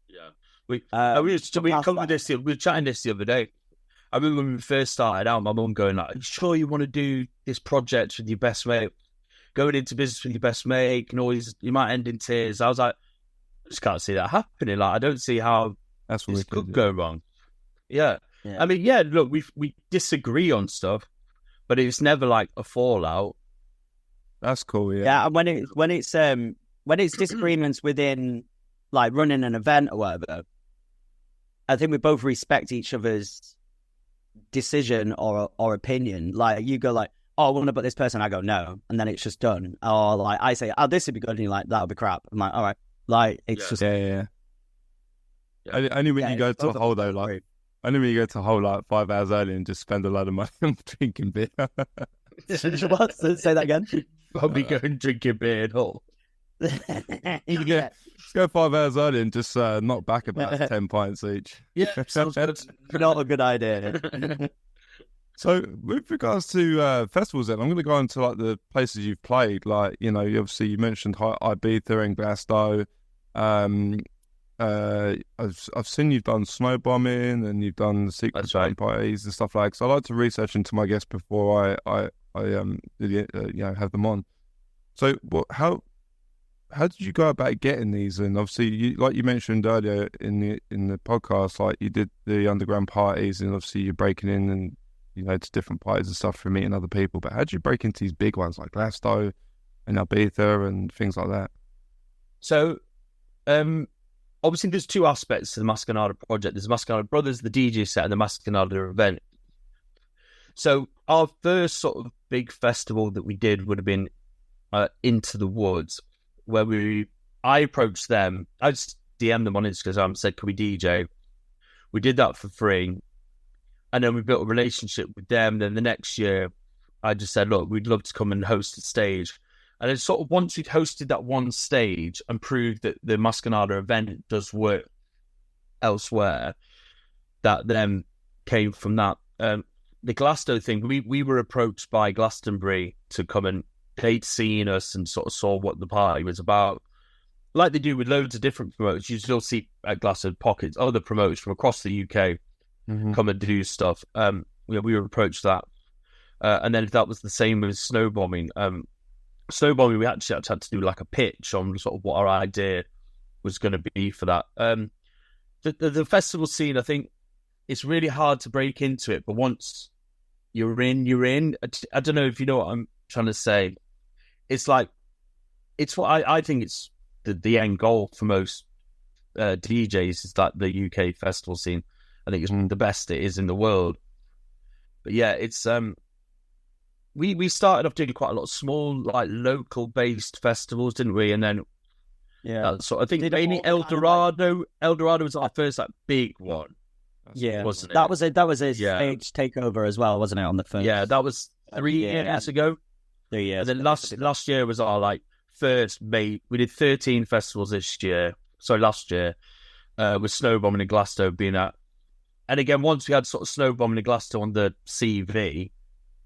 Yeah. We were chatting this the other day. I remember when we first started out, my mum going like, "Are you sure you want to do this project with your best mate? Going into business with your best mate, you might end in tears." I was like, I just can't see that happening. Like, I don't see how this could go wrong. Yeah. I mean, look, we disagree on stuff, but it's never like a fallout.
That's cool.
Yeah, and when it's disagreements within like running an event or whatever, I think we both respect each other's decision or opinion. Like you go like, "Oh, I want to put this person," I go no, and then it's just done. Or like I say, "Oh, this would be good," and you're like, "That would be crap." I'm like, "All right," like it's just
Only when you go to a hole though, like only when you go to a hole like 5 hours early and just spend a lot of money on drinking beer.
What? Say that again.
Probably go and drinking beer at all.
Yeah. Let's go 5 hours early and just knock back about 10 pints each.
Yeah, sounds good.
Not a good idea.
So, with regards to festivals, then I'm going to go into like the places you've played. Like, you know, obviously you mentioned Ibiza and Glasgow. I've seen you've done snow bombing and you've done secret parties and stuff like. So I like to research into my guests before I have them on. So, how did you go about getting these? And obviously, like you mentioned earlier in the podcast, like you did the underground parties, and obviously you're breaking in and to different parties and stuff for meeting other people. But how did you break into these big ones like Glasgow and Ibiza and things like that?
So, obviously, there's two aspects to the Mascanada project. There's Mascanada Brothers, the DJ set, and the Mascanada event. So, our first sort of big festival that we did would have been Into the Woods, where I approached them. I just DM'd them on Instagram, said, "Can we DJ?" We did that for free. And then we built a relationship with them. Then the next year, I just said, "Look, we'd love to come and host a stage." And then sort of once we'd hosted that one stage and proved that the Mascanada event does work elsewhere, that then came from that. The Glasgow thing, we were approached by Glastonbury to come, and they'd seen us and sort of saw what the party was about. Like they do with loads of different promoters. You still see at Glasgow pockets, other promoters from across the UK come and do stuff. We were approached that. And then that was the same with snow bombing. Snow bombing, we actually had to do like a pitch on sort of what our idea was going to be for that. The festival scene, I think it's really hard to break into it, but once you're in. I don't know if you know what I'm trying to say. It's like, it's what I think it's the end goal for most DJs is that the UK festival scene. I think it's the best it is in the world. But yeah, it's we started off doing quite a lot of small, like local based festivals, didn't we? And then I think mainly El Dorado. El Dorado was our first like big one. Wasn't it?
That was a stage takeover as well, wasn't it? On the first.
Yeah, that was 3 years ago.
3 years.
And then last year was our like we did 13 festivals last year, with Snowbombing and Glasgow being at. And again, once we had sort of Snowbombing and Glasgow on the CV,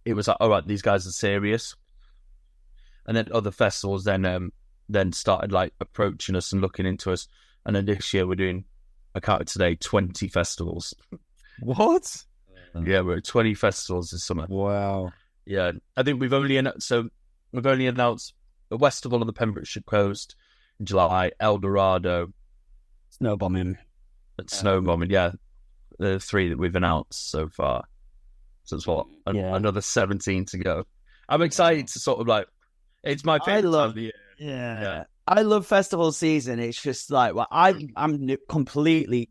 it was like, all right, these guys are serious. And then other festivals then started like approaching us and looking into us. And then this year we're doing, I counted today, 20 festivals.
What?
Yeah, we're at 20 festivals this summer.
Wow.
Yeah, I think we've only announced the Festival on the Pembrokeshire coast in July, El Dorado,
Snowbombing,
and Snowbombing. Yeah, the 3 that we've announced so far. So it's another 17 to go. I'm excited to sort of like, it's my favorite time of the year.
Yeah. I love festival season. It's just like, well, I'm completely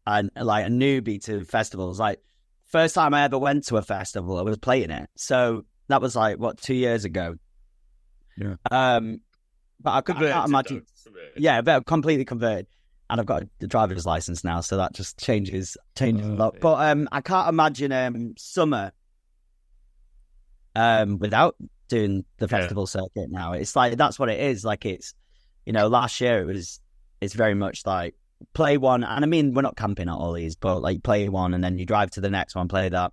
like a newbie to festivals. Like, first time I ever went to a festival, I was playing it. So that was like, 2 years ago?
Yeah.
But I can't imagine. Yeah, but completely converted. And I've got a driver's license now, so that just changes a lot. But I can't imagine summer without doing the festival circuit now. It's like, that's what it is. Like, it's, last year it's very much like play one. And I mean, we're not camping at all these, but like play one and then you drive to the next one, play that.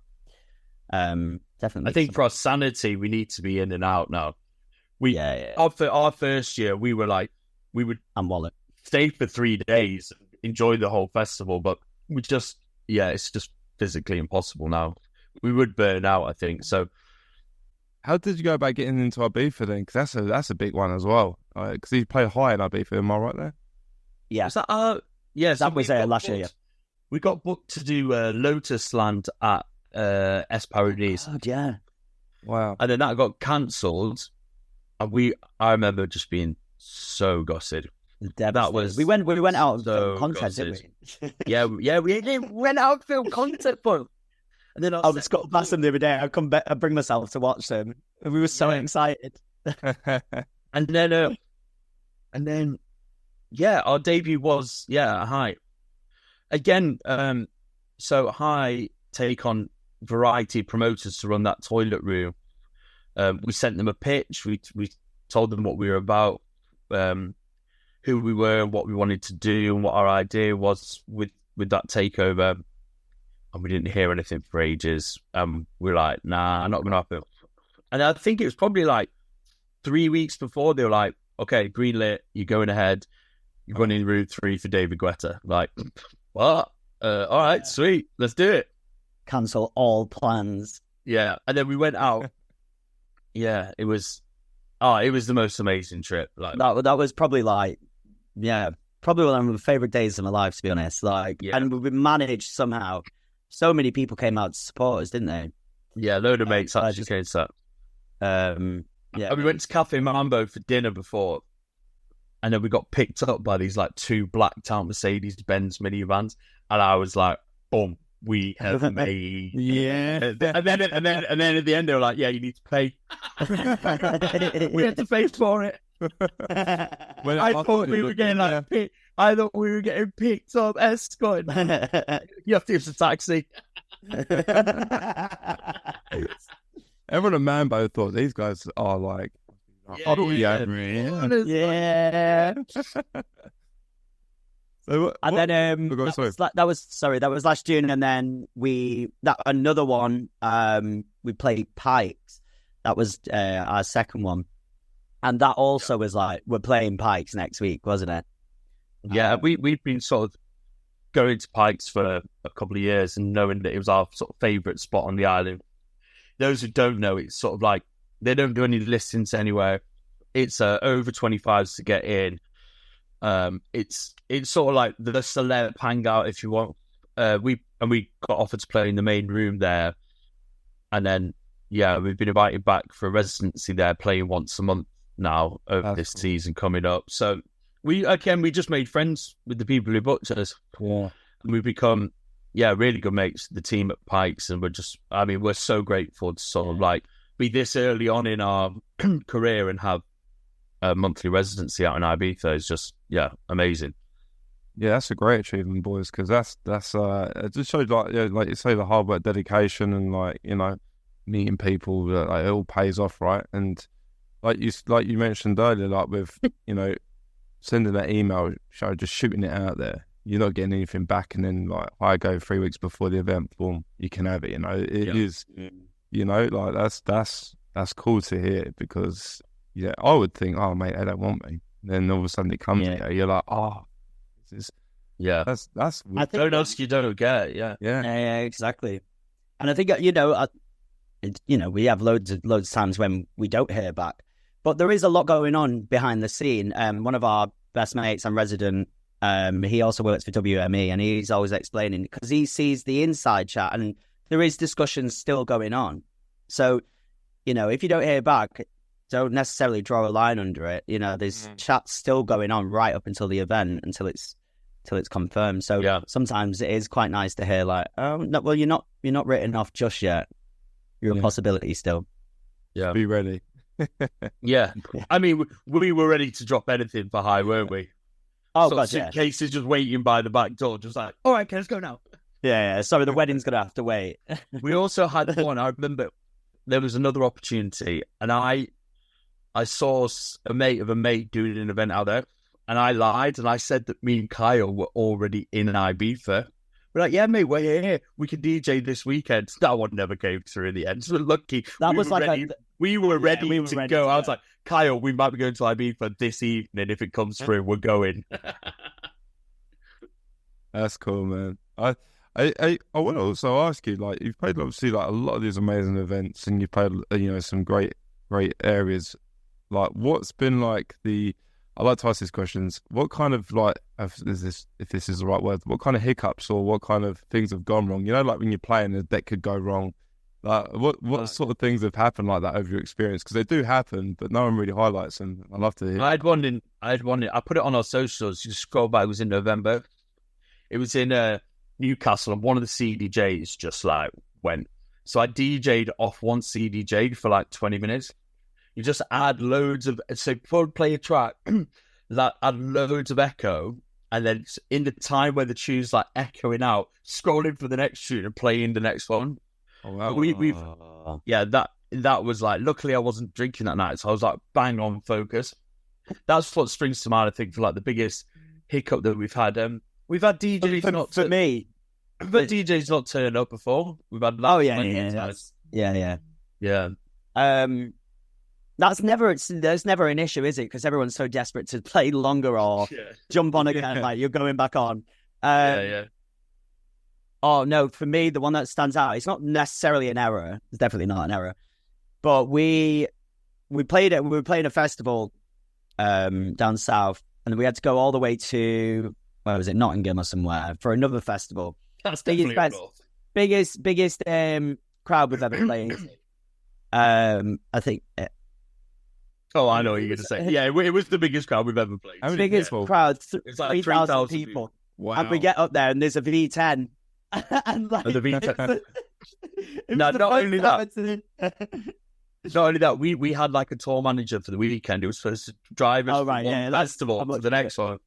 Definitely.
I think for our sanity, we need to be in and out now. Our first year, we would
wallet.
Stay for 3 days, enjoy the whole festival, but it's just physically impossible now. We would burn out, I think. So,
how did you go about getting into Ibiza then? Because that's a big one as well. Because you play high in Ibiza, am I right there?
Yeah.
Was that that
was last year. Yeah.
We got booked to do Lotus Land at Es Paradis.
Oh, yeah.
Wow.
And then that got cancelled, and I remember just being so gutted. That was
we went out of
so
content,
gutted.
didn't we?
yeah, we went out of film content for. And then
I was Scott past them the other day. I bring myself to watch them, and we were so excited.
and then, our debut was High. Again, so High take on variety promoters to run that toilet room. We sent them a pitch. We told them what we were about, who we were, and what we wanted to do, and what our idea was with that takeover. And we didn't hear anything for ages. We're like, nah, not going to happen. And I think it was probably like 3 weeks before they were like, okay, greenlit, you're going ahead. You're running Route 3 for David Guetta. Like, what? All right, sweet, let's do it.
Cancel all plans.
Yeah, and then we went out. Yeah, it was the most amazing trip. Like
that was probably like, probably one of my favorite days of my life, to be honest. Like, and we managed somehow. So many people came out to support us, didn't they?
Yeah, a load of mates actually came to that. And we went to Cafe Mambo for dinner before, and then we got picked up by these like 2 blacked out Mercedes-Benz minivans, and I was like, boom, we have made.
Yeah.
And then at the end they were like, yeah, you need to pay. We had to pay for it. I thought we were getting picked up, escorted. You have to use a taxi.
Everyone at Mambo thought these guys are like,
yeah.
So
that was last June, and then another one. We played Pikes. That was our second one, and that also was like, we're playing Pikes next week, wasn't it?
Yeah, we've been sort of going to Pikes for a couple of years and knowing that it was our sort of favourite spot on the island. Those who don't know, it's sort of like they don't do any listings anywhere. It's over 25s to get in. It's sort of like the celeb hangout, if you want. We got offered to play in the main room there, and then we've been invited back for a residency there, playing once a month now over this season coming up. So we just made friends with the people who booked us.
Yeah,
and we've become really good mates. The team at Pikes, and we're so grateful to sort of like be this early on in our career and have a monthly residency out in Ibiza. Is just amazing.
Yeah, that's a great achievement, boys, because that's it just shows like you say, the hard work, dedication, and like meeting people. Like, it all pays off, right? And like you mentioned earlier, like with sending that email, just shooting it out there. You're not getting anything back, and then like I go 3 weeks before the event, boom, you can have it. It is, like that's cool to hear, because I would think, oh mate, they don't want me. Then all of a sudden it comes here, you're like, oh, this is that's.
I think don't ask, you don't get.
Yeah, exactly. And I think we have loads of times when we don't hear back, but there is a lot going on behind the scene. One of our best mates and resident, he also works for WME, and he's always explaining, because he sees the inside chat, and there is discussions still going on. So, if you don't hear back, don't necessarily draw a line under it. There's chats still going on right up until the event, until it's confirmed. So sometimes it is quite nice to hear, like, oh no, well, you're not written off just yet. You're a possibility still.
Yeah, be ready.
Yeah, I mean, we were ready to drop anything for high, weren't we?
Oh god,
suitcases just waiting by the back door, just like, all right, okay, let's go now.
Yeah. Sorry, the wedding's gonna have to wait.
We also had one. I remember there was another opportunity, and I saw a mate of a mate doing an event out there, and I lied, and I said that me and Kyle were already in Ibiza. We're like, yeah, mate, we're here. We can DJ this weekend. That one never came through in the end. So we're lucky. We were ready to go. I was like, Kyle, we might be going to Ibiza this evening. If it comes through, we're going.
That's cool, man. I want to also ask you, like, you've played obviously like a lot of these amazing events, and you've played some great areas. Like, what's been like I like to ask these questions. What kind of, like, if this is the right word, what kind of hiccups or what kind of things have gone wrong? Like when you're playing, a deck could go wrong. Like, what sort of things have happened like that over your experience? Because they do happen, but no one really highlights them. I'd love to hear.
I had one. I put it on our socials. You scroll back. It was in November. It was in Newcastle, and one of the CDJs just like went. So I DJ'd off one CDJ for like 20 minutes. You just add loads of, so before we play a track, that add loads of echo, and then in the time where the tune's like echoing out, scrolling for the next tune and playing the next one.
Oh wow!
That was like, luckily I wasn't drinking that night, so I was like bang on focus. That's what springs to mind, I think, for like the biggest hiccup that we've had. We've had DJs but DJs not turning up before. We've had
There's never an issue, is it? Because everyone's so desperate to play longer or jump on again, like you're going back on. Oh no, for me, the one that stands out, it's not necessarily an error. It's definitely not an error. But we played it. We were playing a festival down south, and we had to go all the way to, where was it, Nottingham or somewhere, for another festival.
That's definitely
biggest crowd we've ever played. I think.
Oh, I know what you're going to say. Yeah, it was the biggest crowd we've ever played.
Biggest crowd,
it's like
3,000 people.
Wow.
And we get up there, and there's a V10. And like,
the V10. Not only that, we had like a tour manager for the weekend. It was supposed to drive us from one festival to the next one.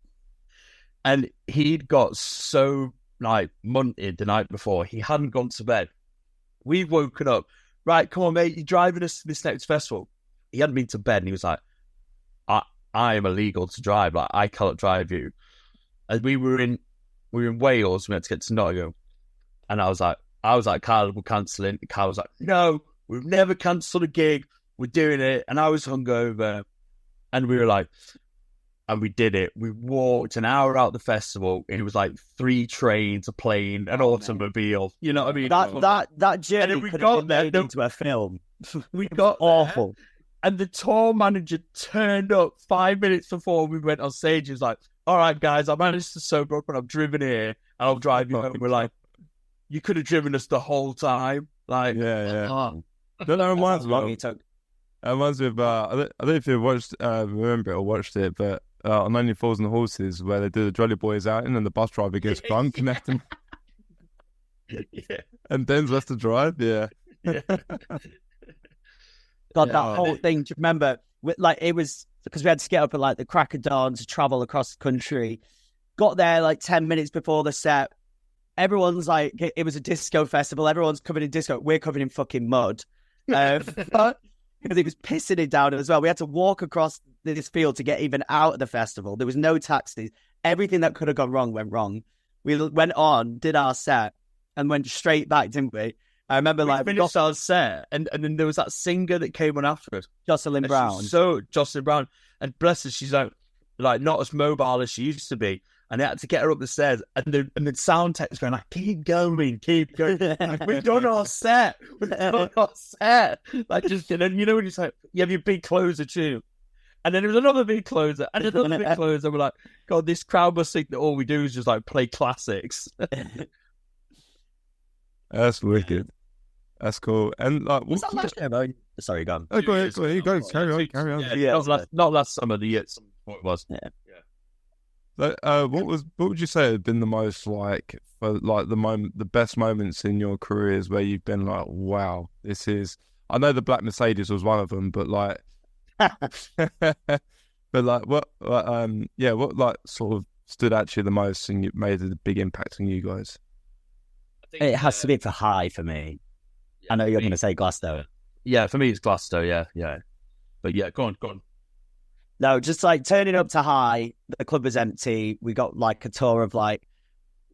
And he'd got so like munted the night before, he hadn't gone to bed. We've woken up. Right, come on, mate, you're driving us to this next festival. He hadn't been to bed, and he was like, I am illegal to drive. Like, I cannot drive you. And we were in Wales. We had to get to Nottingham. And I was like, Kyle, we're cancelling. Kyle was like, no, we've never cancelled a gig. We're doing it. And I was hungover. And we were like, and we did it. We walked an hour out the festival. It was like 3 trains, a plane, an automobile. You know what I mean?
That journey could have been made into a film.
We got awful. And the tour manager turned up 5 minutes before we went on stage. He was like, all right, guys, I managed to sober up and I'm driven here and I'll drive you home. We're like, you could have driven us the whole time. Like,
that reminds me. That reminds me of, I don't know if you remember it or watched it, but on Only Fools and Horses, where they do the Jolly Boys outing and the bus driver gets drunk and have to... And Den's left to drive,
God, that whole thing, do you remember? Like, it was because we had to get up at like the crack of dawn to travel across the country. Got there like 10 minutes before the set. Everyone's like, it was a disco festival. Everyone's covered in disco. We're covered in fucking mud. But because it was pissing it down as well. We had to walk across this field to get even out of the festival. There was no taxis. Everything that could have gone wrong went wrong. We went on, did our set, and went straight back, didn't we? I remember
we finished our set, and then there was that singer that came on after us,
Jocelyn Brown.
Jocelyn Brown, and bless her, she's like not as mobile as she used to be, and they had to get her up the stairs, and the sound tech's going like, keep going. Like, we've done our set, like just when it's like you have your big closer too. And then there was another big closer, and another big closer. We're like, God, this crowd must think that all we do is just like play classics.
That's wicked. That's cool. And like,
was that last year? Sorry, go on.
Oh, go ahead. You go. Carry on.
Yeah, not last summer. The year what it was.
Yeah.
So, what would you say have been the most like for like the best moments in your careers where you've been like, wow, this is. I know the Black Mercedes was one of them, but like. But like what like sort of stood out to you the most and made a big impact on you guys?
I think,
it has to be for High for me. Yeah, I know you're going to say Glasgow.
Yeah, for me it's Glasgow. Yeah. But yeah, go on.
No, just like turning up to High, the club was empty. We got like a tour of like,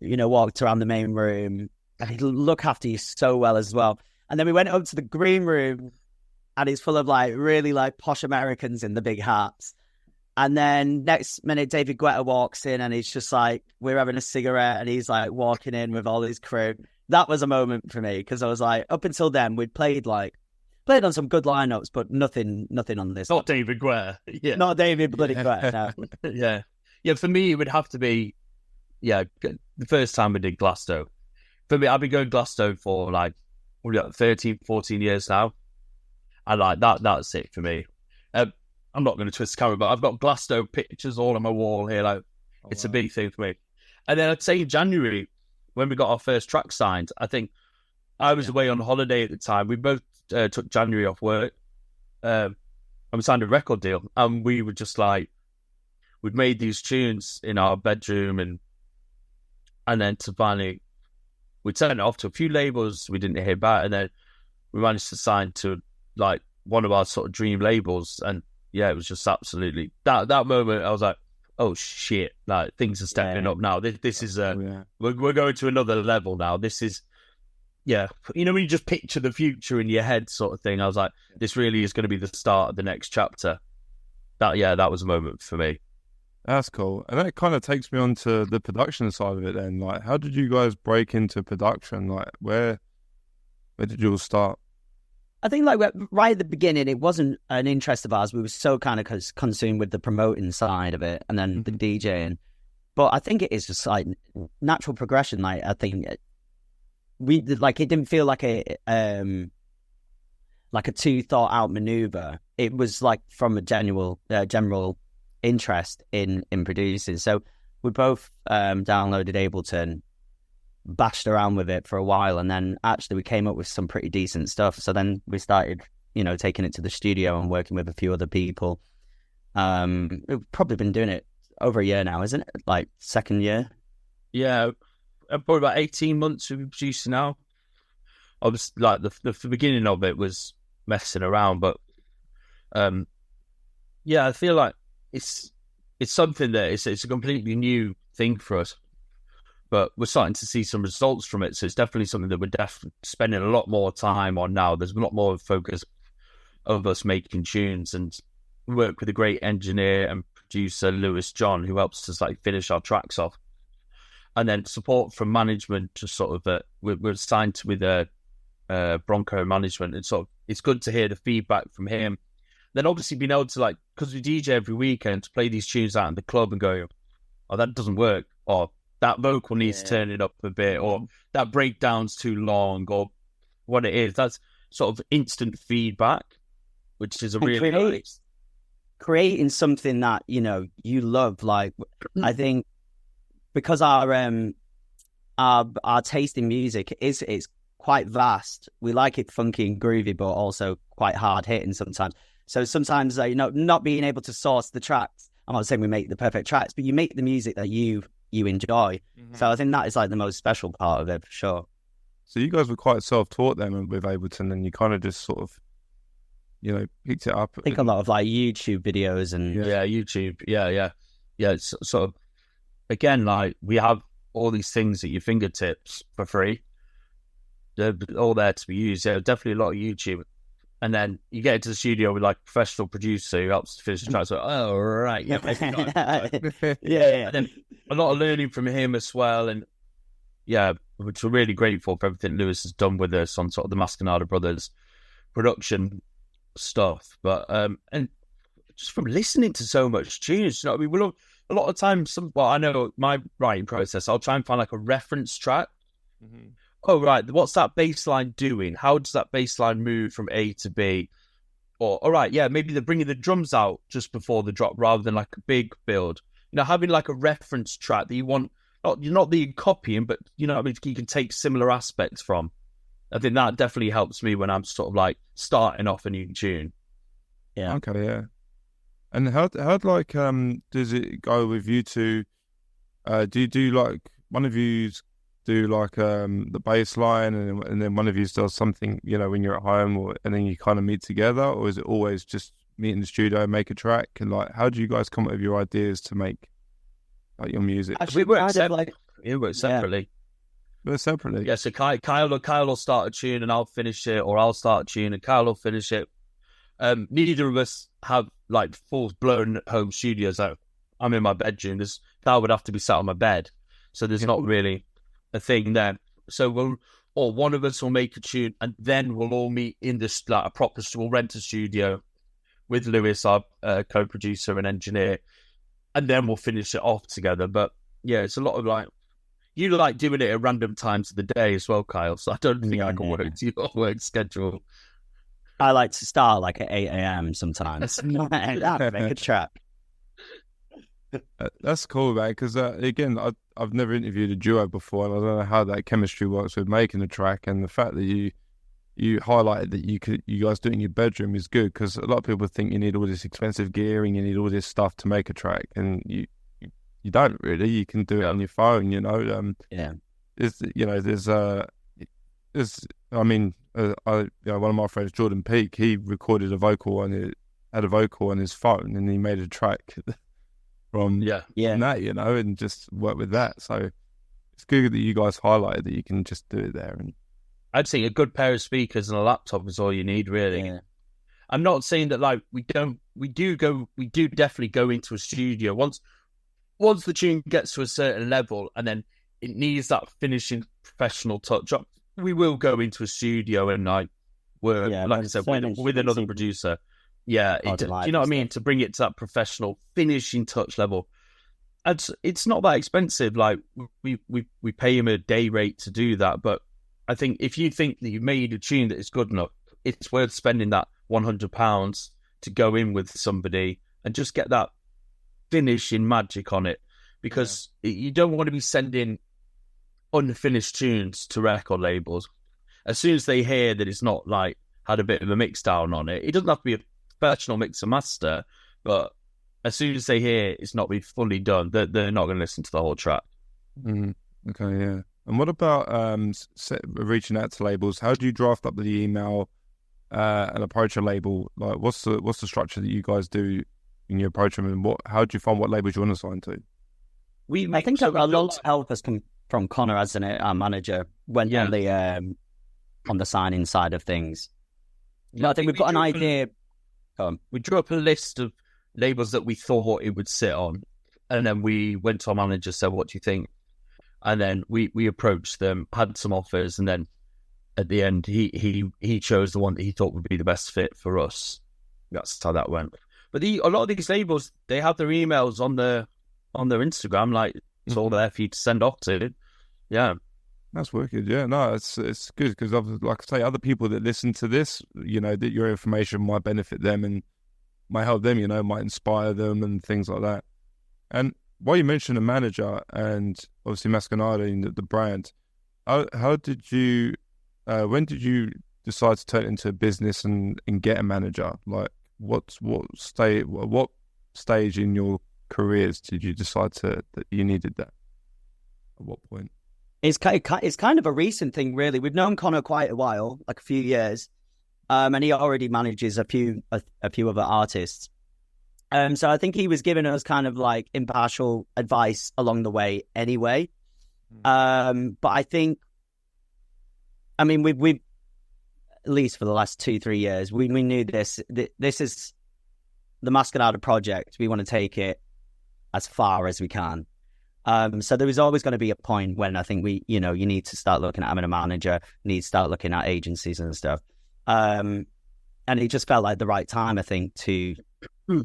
walked around the main room. They look after you so well as well. And then we went up to the green room. And it's full of like really like posh Americans in the big hats. And then next minute, David Guetta walks in and he's just like, we're having a cigarette and he's like walking in with all his crew. That was a moment for me because I was like, up until then, we'd played on some good lineups, but nothing on this.
Not David Guetta. Yeah.
Not David bloody Guetta, no.
Yeah. Yeah, for me, it would have to be, the first time we did Glasgow. For me, I've been going Glasgow for like 13, 14 years now. I like that. That's it for me. I'm not going to twist the camera, but I've got Glasgow pictures all on my wall here. Like, it's a big thing for me. And then I'd say in January, when we got our first track signed, I think I was away on holiday at the time. We both took January off work, and we signed a record deal. And we were just like, we'd made these tunes in our bedroom, and then to finally, we'd sent it off to a few labels. We didn't hear back, and then we managed to sign to like one of our sort of dream labels, and it was just absolutely that moment. I was like, oh shit, like things are stepping up now. This is we're going to another level now. This is when you just picture the future in your head sort of thing. I was like, this really is going to be the start of the next chapter. That was a moment for me.
That's cool. And that kind of takes me on to the production side of it then. Like, how did you guys break into production? Like, where did you all start?
I think like right at the beginning, it wasn't an interest of ours. We were so kind of consumed with the promoting side of it and then the DJing. But I think it is just like natural progression. Like I think it didn't feel like a too thought out maneuver. It was like from a general interest in producing. So we both downloaded Ableton, bashed around with it for a while, and then actually we came up with some pretty decent stuff. So then we started, taking it to the studio and working with a few other people. We've probably been doing it over a year now, isn't it? Like second year?
Yeah, probably about 18 months we've been producing now. I was like the beginning of it was messing around, but I feel like it's something that it's a completely new thing for us. But we're starting to see some results from it. So it's definitely something that we're definitely spending a lot more time on now. There's a lot more focus of us making tunes, and we work with a great engineer and producer, Lewis John, who helps us like finish our tracks off. And then support from management to sort of, we're signed with Bronco management. And sort of, it's good to hear the feedback from him. Then obviously being able to because we DJ every weekend, to play these tunes out in the club and go, oh, that doesn't work. Or that vocal needs turning up a bit, or that breakdown's too long, or what it is. That's sort of instant feedback, which is a really nice.
Creating something that, you love. Like, I think because our taste in music is quite vast. We like it funky and groovy, but also quite hard hitting sometimes. So sometimes, not being able to source the tracks. I'm not saying we make the perfect tracks, but you make the music that you enjoy. Mm-hmm. So I think that is like the most special part of it, for sure.
So you guys were quite self-taught then with Ableton, and you kind of just sort of picked it up?
I think a lot of like YouTube videos and
YouTube. Yeah. It's sort of, again, like we have all these things at your fingertips for free. They're all there to be used. Yeah, definitely a lot of YouTube. And then you get into the studio with like a professional producer who helps to finish the track. So, oh, right. Yeah,
yeah.
And then a lot of learning from him as well. And yeah, which we're really grateful for everything Lewis has done with us on sort of the Mascanada Brothers production stuff. But, and just from listening to so much tunes, I mean, a lot of times, I know my writing process, I'll try and find like a reference track. Mm-hmm. Oh, right, what's that bass line doing? How does that bass line move from A to B? Or, all right, yeah, maybe they're bringing the drums out just before the drop rather than like a big build. Having like a reference track that you want, not that you're copying, but, you can take similar aspects from. I think that definitely helps me when I'm sort of like starting off a new tune.
Yeah.
Okay, yeah. And how like, does it go with you two? Do you do like, one of you's do like the bass line and then one of you does something when you're at home, and then you kind of meet together, or is it always just meet in the studio, make a track? And like, how do you guys come up with your ideas to make like your music?
Actually, we work separately.
We're separately.
Yeah, so Kyle will start a tune and I'll finish it, or I'll start a tune and Kyle will finish it. Neither of us have like full blown home studios. Like, I'm in my bedroom. Kyle would have to be sat on my bed, so there's not really a thing there. So one of us will make a tune, and then we'll all meet in this like we'll rent a studio with Lewis, our co-producer and engineer, and then we'll finish it off together. But yeah, it's a lot of like, you like doing it at random times of the day as well, Kyle. So I don't think I can work to your work schedule.
I like to start like at 8 a.m. sometimes. Make a track.
That's cool, man, because again, I've never interviewed a duo before, and I don't know how that chemistry works with making a track. And the fact that you highlighted that you guys do it in your bedroom is good, because a lot of people think you need all this expensive gear and you need all this stuff to make a track, and you don't really. You can do it on your phone, one of my friends, Jordan Peake, he recorded had a vocal on his phone, and he made a track from that, and just work with that. So it's good that you guys highlighted that you can just do it there. And
I'd say a good pair of speakers and a laptop is all you need, really. Yeah. I'm not saying that like we do definitely go into a studio once the tune gets to a certain level, and then it needs that finishing professional touch up. We will go into a studio and like work, like I said, with another producer. Yeah, do you know what I mean? To bring it to that professional finishing touch level. It's not that expensive. Like we pay him a day rate to do that. But I think if you think that you've made a tune that is good enough, it's worth spending that £100 to go in with somebody and just get that finishing magic on it. Because you don't want to be sending unfinished tunes to record labels. As soon as they hear that it's not like had a bit of a mix down on it, it doesn't have to be a professional mixer master, but as soon as they hear it's not been fully done, they're not going to listen to the whole track.
Okay, yeah. And what about reaching out to labels? How do you draft up the email and approach a label? Like, what's the structure that you guys do in your approach them, and how do you find what labels you want to sign to?
I think a lot of help has come from Connor, hasn't it? Our manager went on the signing side of things. I think we've got an idea.
We drew up a list of labels that we thought it would sit on, and then we went to our manager, said, "What do you think?" And then we approached them, had some offers, and then at the end, he chose the one that he thought would be the best fit for us. That's how that went. But a lot of these labels, they have their emails on their Instagram, like it's all there for you to send off to. Yeah.
That's wicked. Yeah, no, it's good because, like I say, other people that listen to this, that your information might benefit them and might help them, might inspire them and things like that. And while you mentioned a manager and obviously Mascanada and the brand, how did you, when did you decide to turn it into a business and get a manager? Like, what stage in your careers did you decide that you needed that? At what point?
It's kind of a recent thing, really. We've known Connor quite a while, like a few years. and he already manages a few other artists. So I think he was giving us kind of like impartial advice along the way anyway. But I think, I mean, we've at least for the last 2-3 years, we knew this is the Masquerade project. We want to take it as far as we can. So there was always going to be a point when I think you need to start looking at having a manager, you need to start looking at agencies and stuff. And it just felt like the right time, I think, to go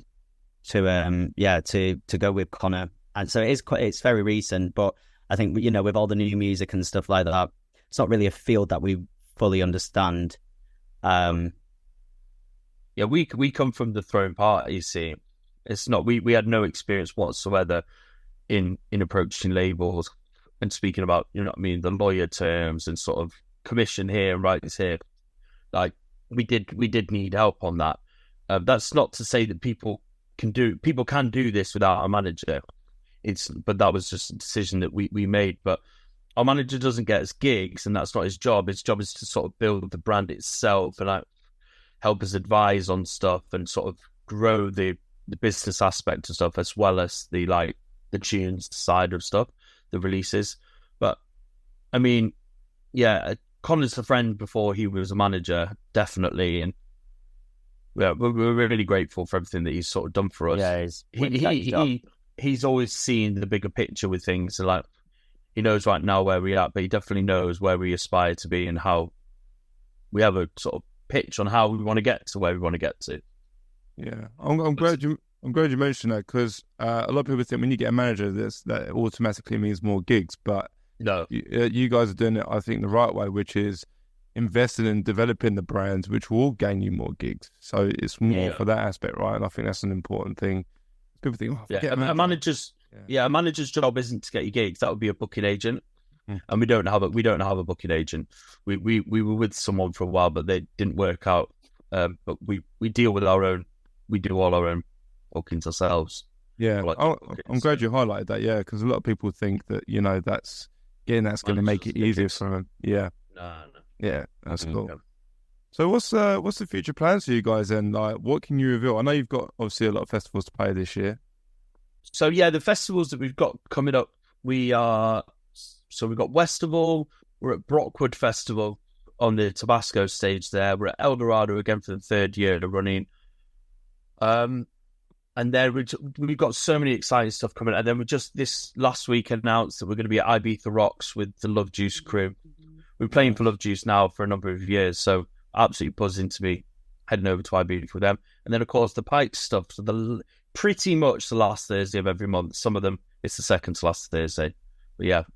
with Connor. And so it's very recent, but I think, with all the new music and stuff like that, it's not really a field that we fully understand.
We come from the throwing part, you see. It's not, we had no experience whatsoever in approaching labels and speaking about, the lawyer terms and sort of commission here and rights here. Like, we did need help on that. That's not to say that people can do this without a manager. But that was just a decision that we made. But our manager doesn't get us gigs, and that's not his job. His job is to sort of build the brand itself and help us advise on stuff and sort of grow the business aspect of stuff, as well as the tunes side of stuff, the releases. But I mean, Connor's a friend before he was a manager, definitely, and we're really grateful for everything that he's sort of done for us.
Yeah,
he's always seen the bigger picture with things. So he knows right now where we're at, but he definitely knows where we aspire to be and how we have a sort of pitch on how we want to get to where we want to get to.
Yeah, I'm glad you mentioned that, because a lot of people think when you get a manager, that automatically means more gigs. But
no,
you guys are doing it, I think, the right way, which is investing in developing the brands, which will gain you more gigs. So it's more for that aspect, right? And I think that's an important thing. People think,
a manager's job isn't to get you gigs. That would be a booking agent, and we don't have a booking agent. We were with someone for a while, but they didn't work out. But we deal with our own. We do all our own bookings ourselves.
Yeah, I'm glad you highlighted that. Yeah, because a lot of people think that that's going to make it easier for them. Yeah.
No.
Yeah, that's cool. Yeah. So what's the future plans for you guys then? Like, what can you reveal? I know you've got obviously a lot of festivals to play this year.
So the festivals that we've got coming up, we've got Westival, we're at Brockwood Festival on the Tabasco stage there. We're at Eldorado again for the third year running. And then we've got so many exciting stuff coming. And then we just this last week announced that we're going to be at Ibiza Rocks with the Love Juice crew. We're playing for Love Juice now for a number of years, so absolutely buzzing to be heading over to Ibiza with them. And then, of course, the Pikes stuff. So pretty much the last Thursday of every month. Some of them, it's the second to last Thursday. But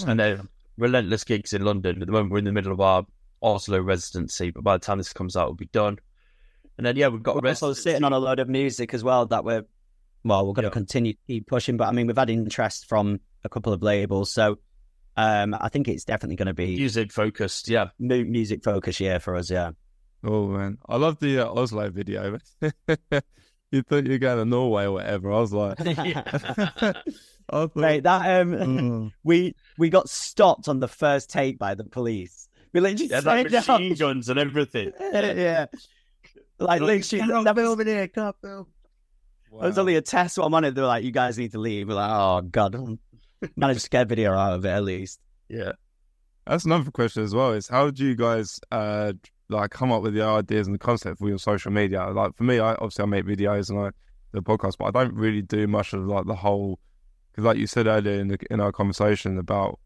and then relentless gigs in London. At the moment, we're in the middle of our Oslo residency, but by the time this comes out, it'll be done. And then, we've got...
We're also sitting on a load of music as well that we're going to continue to keep pushing. But, I mean, we've had interest from a couple of labels, so... I think it's definitely going to be
music focused,
music focused, for us,
Oh man, I love the Oslo video. You thought you were going to Norway or whatever. I was like,
mate, that we got stopped on the first take by the police. We literally
machine guns and everything.
Like literally, can't film in here, can't film. Wow. It was only a test one on it. They were like, "You guys need to leave." We're like, "Oh god." Managed to get a video out of it at least.
Yeah, that's another question as well. Is how do you guys come up with the ideas and the concept for your social media? Like for me, I make videos and I do a podcast, but I don't really do much of the whole. Because like you said earlier in our conversation about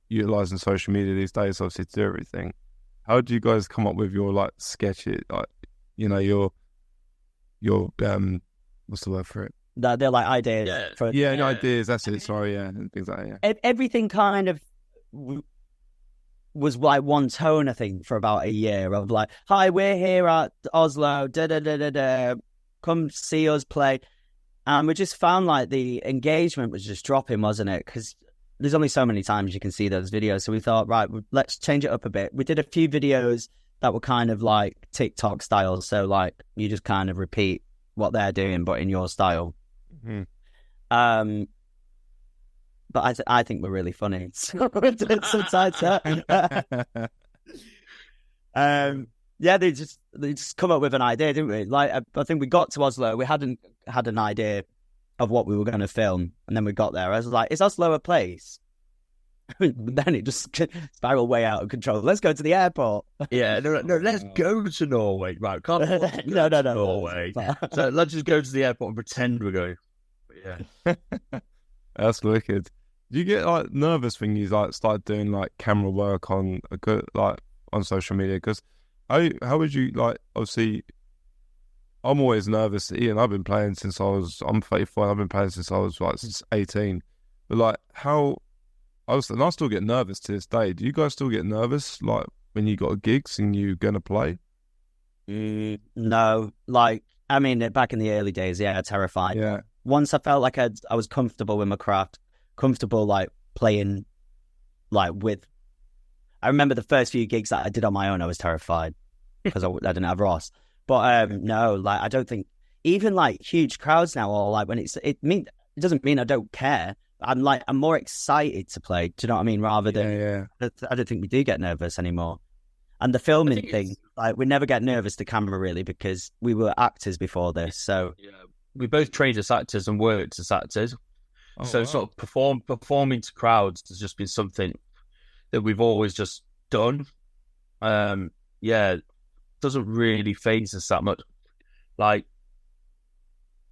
utilizing social media these days, obviously to do everything. How do you guys come up with your sketches? Your what's the word for it?
They're like ideas.
Ideas. That's it. Sorry, and things like that.
Everything kind of was like one tone, I think, for about a year of like, "Hi, we're here at Oslo. Come see us play." And we just found like the engagement was just dropping, wasn't it? Because there's only so many times you can see those videos. So we thought, right, let's change it up a bit. We did a few videos that were kind of like TikTok style. So like you just kind of repeat what they're doing, but in your style.
Mm-hmm.
But I think we're really funny. Sometimes, Yeah, they just come up with an idea, didn't we? Like I think we got to Oslo, we hadn't had an idea of what we were going to film, and then we got there. I was like, "Is Oslo a place?" But then it just spiraled way out of control. Let's go to the airport.
Yeah, no, let's go to Norway. Right, can't
No,
Norway. So let's just go to the airport and pretend we're going. But yeah,
That's wicked. Do you get like nervous when you like start doing like camera work on a good like on social media? Because how would you like? Obviously, I'm always nervous. Ian, I've been playing since I'm 34. I've been playing since I was like 18. But like and I still get nervous to this day. Do you guys still get nervous like when you got gigs and you're gonna play?
No, like I mean, back in the early days, yeah, terrified.
Yeah.
Once I felt like I was comfortable with my craft, comfortable like playing, like with. I remember the first few gigs that I did on my own, I was terrified because I didn't have Ross. But no, like I don't think even like huge crowds now, or like when it doesn't mean I don't care. I'm more excited to play. Do you know what I mean? Rather than I don't think we do get nervous anymore. And the filming thing, like we never get nervous to camera really because we were actors before this. So
yeah, we both trained as actors and worked as actors. So sort of performing to crowds has just been something that we've always just done. Yeah, it doesn't really faze us that much. Like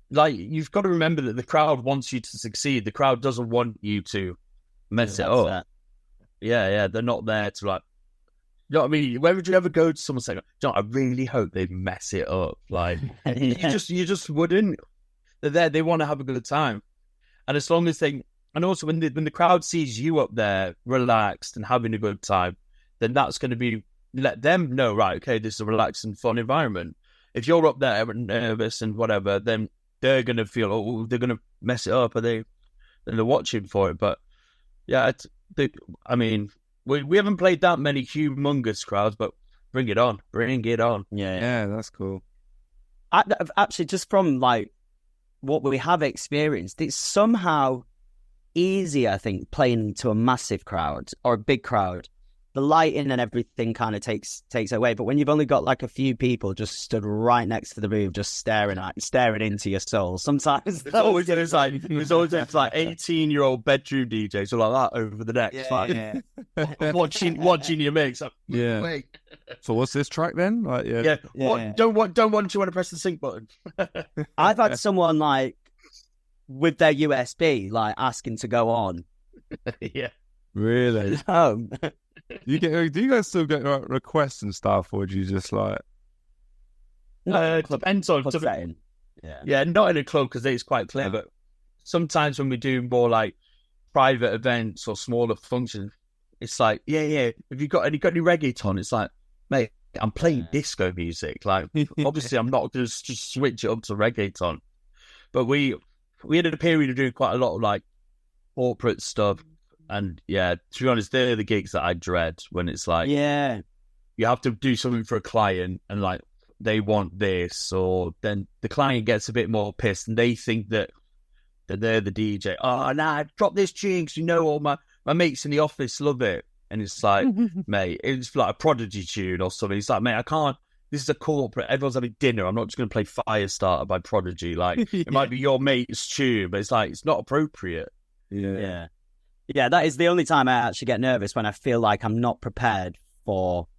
you've got to remember that the crowd wants you to succeed. The crowd doesn't want you to mess it up. Yeah, they're not there to like. You know what I mean? Where would you ever go to someone saying, "John, I really hope they mess it up"? Like you just wouldn't. They're there. They want to have a good time, and as long as they, and also when the crowd sees you up there relaxed and having a good time, then that's going to be let them know, right? Okay, this is a relaxed and fun environment. If you're up there and nervous and whatever, then they're going to feel, they're going to mess it up, and they're watching for it. But yeah, I mean, we haven't played that many humongous crowds, but bring it on.
Yeah, that's cool.
Actually, just from like what we have experienced, it's somehow easier, I think, playing to a massive crowd or a big crowd. The lighting and everything kind of takes away. But when you've only got like a few people just stood right next to the roof, just staring into your soul, sometimes
there's always like 18-year-old bedroom DJs or like that over the next, watching your mix. Like,
yeah. Wait. So what's this track then? Like,
yeah. Don't want you want to press the sync button.
I've had someone like with their USB like asking to go on.
Yeah.
Really? Do you guys still get like, requests and stuff, or do you just like?
Depends on
setting.
Yeah, not in a club because it's quite clear. But sometimes when we do more like private events or smaller functions, it's like, yeah. Have you got any reggaeton? It's like, mate, I'm playing disco music. Like, obviously, I'm not going to just switch it up to reggaeton. But we had a period of doing quite a lot of like corporate stuff. And yeah, to be honest, they're the gigs that I dread when it's like, you have to do something for a client and like they want this, or then the client gets a bit more pissed and they think that they're the DJ. Oh, nah, drop this tune because you know all my mates in the office love it. And it's like, mate, it's like a Prodigy tune or something. It's like, mate, I can't. This is a corporate. Everyone's having dinner. I'm not just going to play Firestarter by Prodigy. Like, it might be your mate's tune, but it's like, it's not appropriate.
Yeah, that is the only time I actually get nervous, when I feel like I'm not prepared for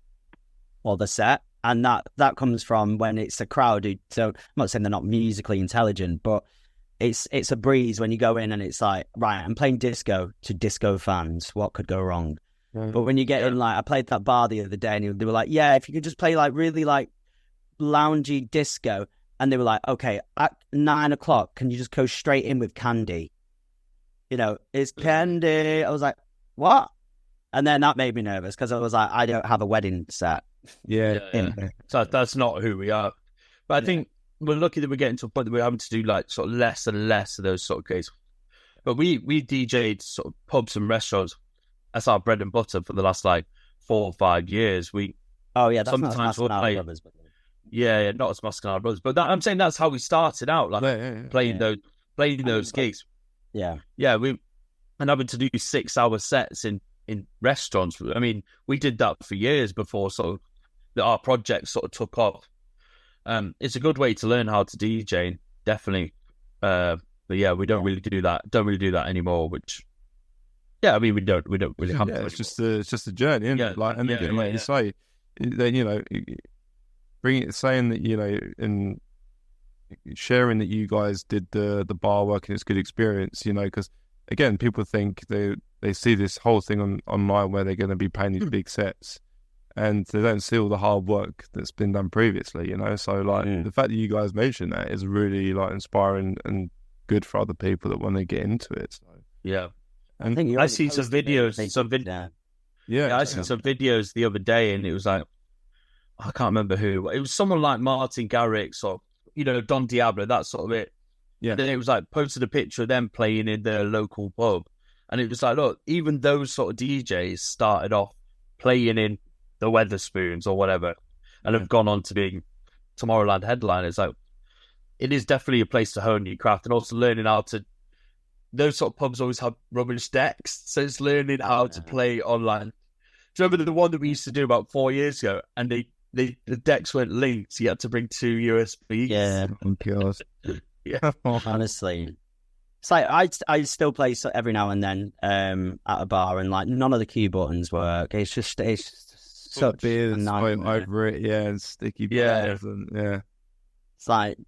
the set. And that comes from when it's a crowd who, so I'm not saying they're not musically intelligent, but it's a breeze when you go in and it's like, right, I'm playing disco to disco fans. What could go wrong? But when you get in, like, I played that bar the other day and they were like, yeah, if you could just play like really like loungy disco. And they were like, okay, at 9 o'clock, can you just go straight in with Candy? You know, it's Candy. I was like, what? And then that made me nervous because I was like, I don't have a wedding set.
Yeah.
So that's not who we are. But I think we're lucky that we're getting to a point that we're having to do like sort of less and less of those sort of gigs. But we DJ'd sort of pubs and restaurants. That's our bread and butter for the last like 4 or 5 years.
That's
sometimes
not
we'll play.
Brothers, but...
Yeah, not as Muscanara Brothers. But I'm saying that's how we started out, like playing those gigs.
Yeah,
and having to do 6-hour sets in restaurants. I mean, we did that for years before sort of our project sort of took off. It's a good way to learn how to DJ, definitely. But yeah, we don't really do that. Don't really do that anymore. Which, yeah, I mean, we don't really have.
Yeah, it's just a journey, isn't it? Like, and again, like you say, then saying that and sharing that you guys did the bar work and it's a good experience, because again, people think they see this whole thing online where they're going to be playing these big sets, and they don't see all the hard work that's been done previously. So like the fact that you guys mentioned that is really like inspiring and good for other people that want to get into it. So
yeah,
and
I think
I see some videos, I seen some videos the other day, and it was like, I can't remember who. It was someone like Martin Garrix or Don Diablo, that sort of it.
Yeah.
And then it was like posted a picture of them playing in their local pub, and it was like, look, even those sort of DJs started off playing in the Weatherspoons or whatever, and have gone on to being Tomorrowland headliners. Like, it is definitely a place to hone your craft, and also learning how to. Those sort of pubs always have rubbish decks, so it's learning how to play online. Do you remember the one that we used to do about 4 years ago, and the decks weren't linked, so you had to bring 2 USBs.
Yeah.
Oh god.
Yeah.
Honestly, it's like I still play every now and then at a bar, and like none of the cue buttons work. It's just such a nightmare.
Over it, and sticky
bars
and
It's like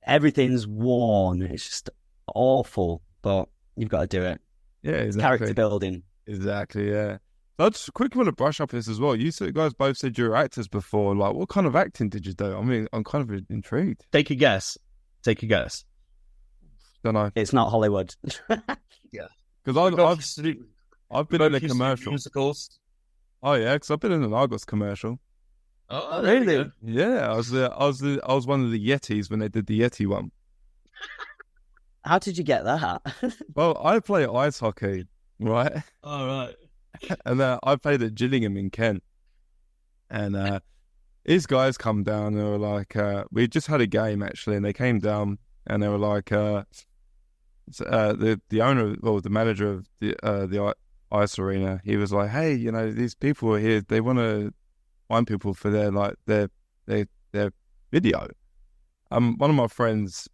everything's worn. It's just awful, but you've got to do it.
Yeah, exactly.
It's character building.
Exactly, yeah. I just quickly want to brush up this as well. You guys both said you were actors before. Like, what kind of acting did you do? I mean, I'm kind of intrigued.
Take a guess.
Don't know.
It's not Hollywood.
Yeah,
because I've been in a commercial.
Musicals.
Oh yeah, because I've been in an Argos commercial.
Oh, really?
Yeah, I was one of the Yetis when they did the Yeti one.
How did you get that?
Well, I play ice hockey, right?
All right.
And I played at Gillingham in Kent, and these guys come down. They were like, we just had a game actually, and they came down and they were like, the owner, or the manager of the ice arena, he was like, hey, these people are here. They want to find people for their video. One of my friends,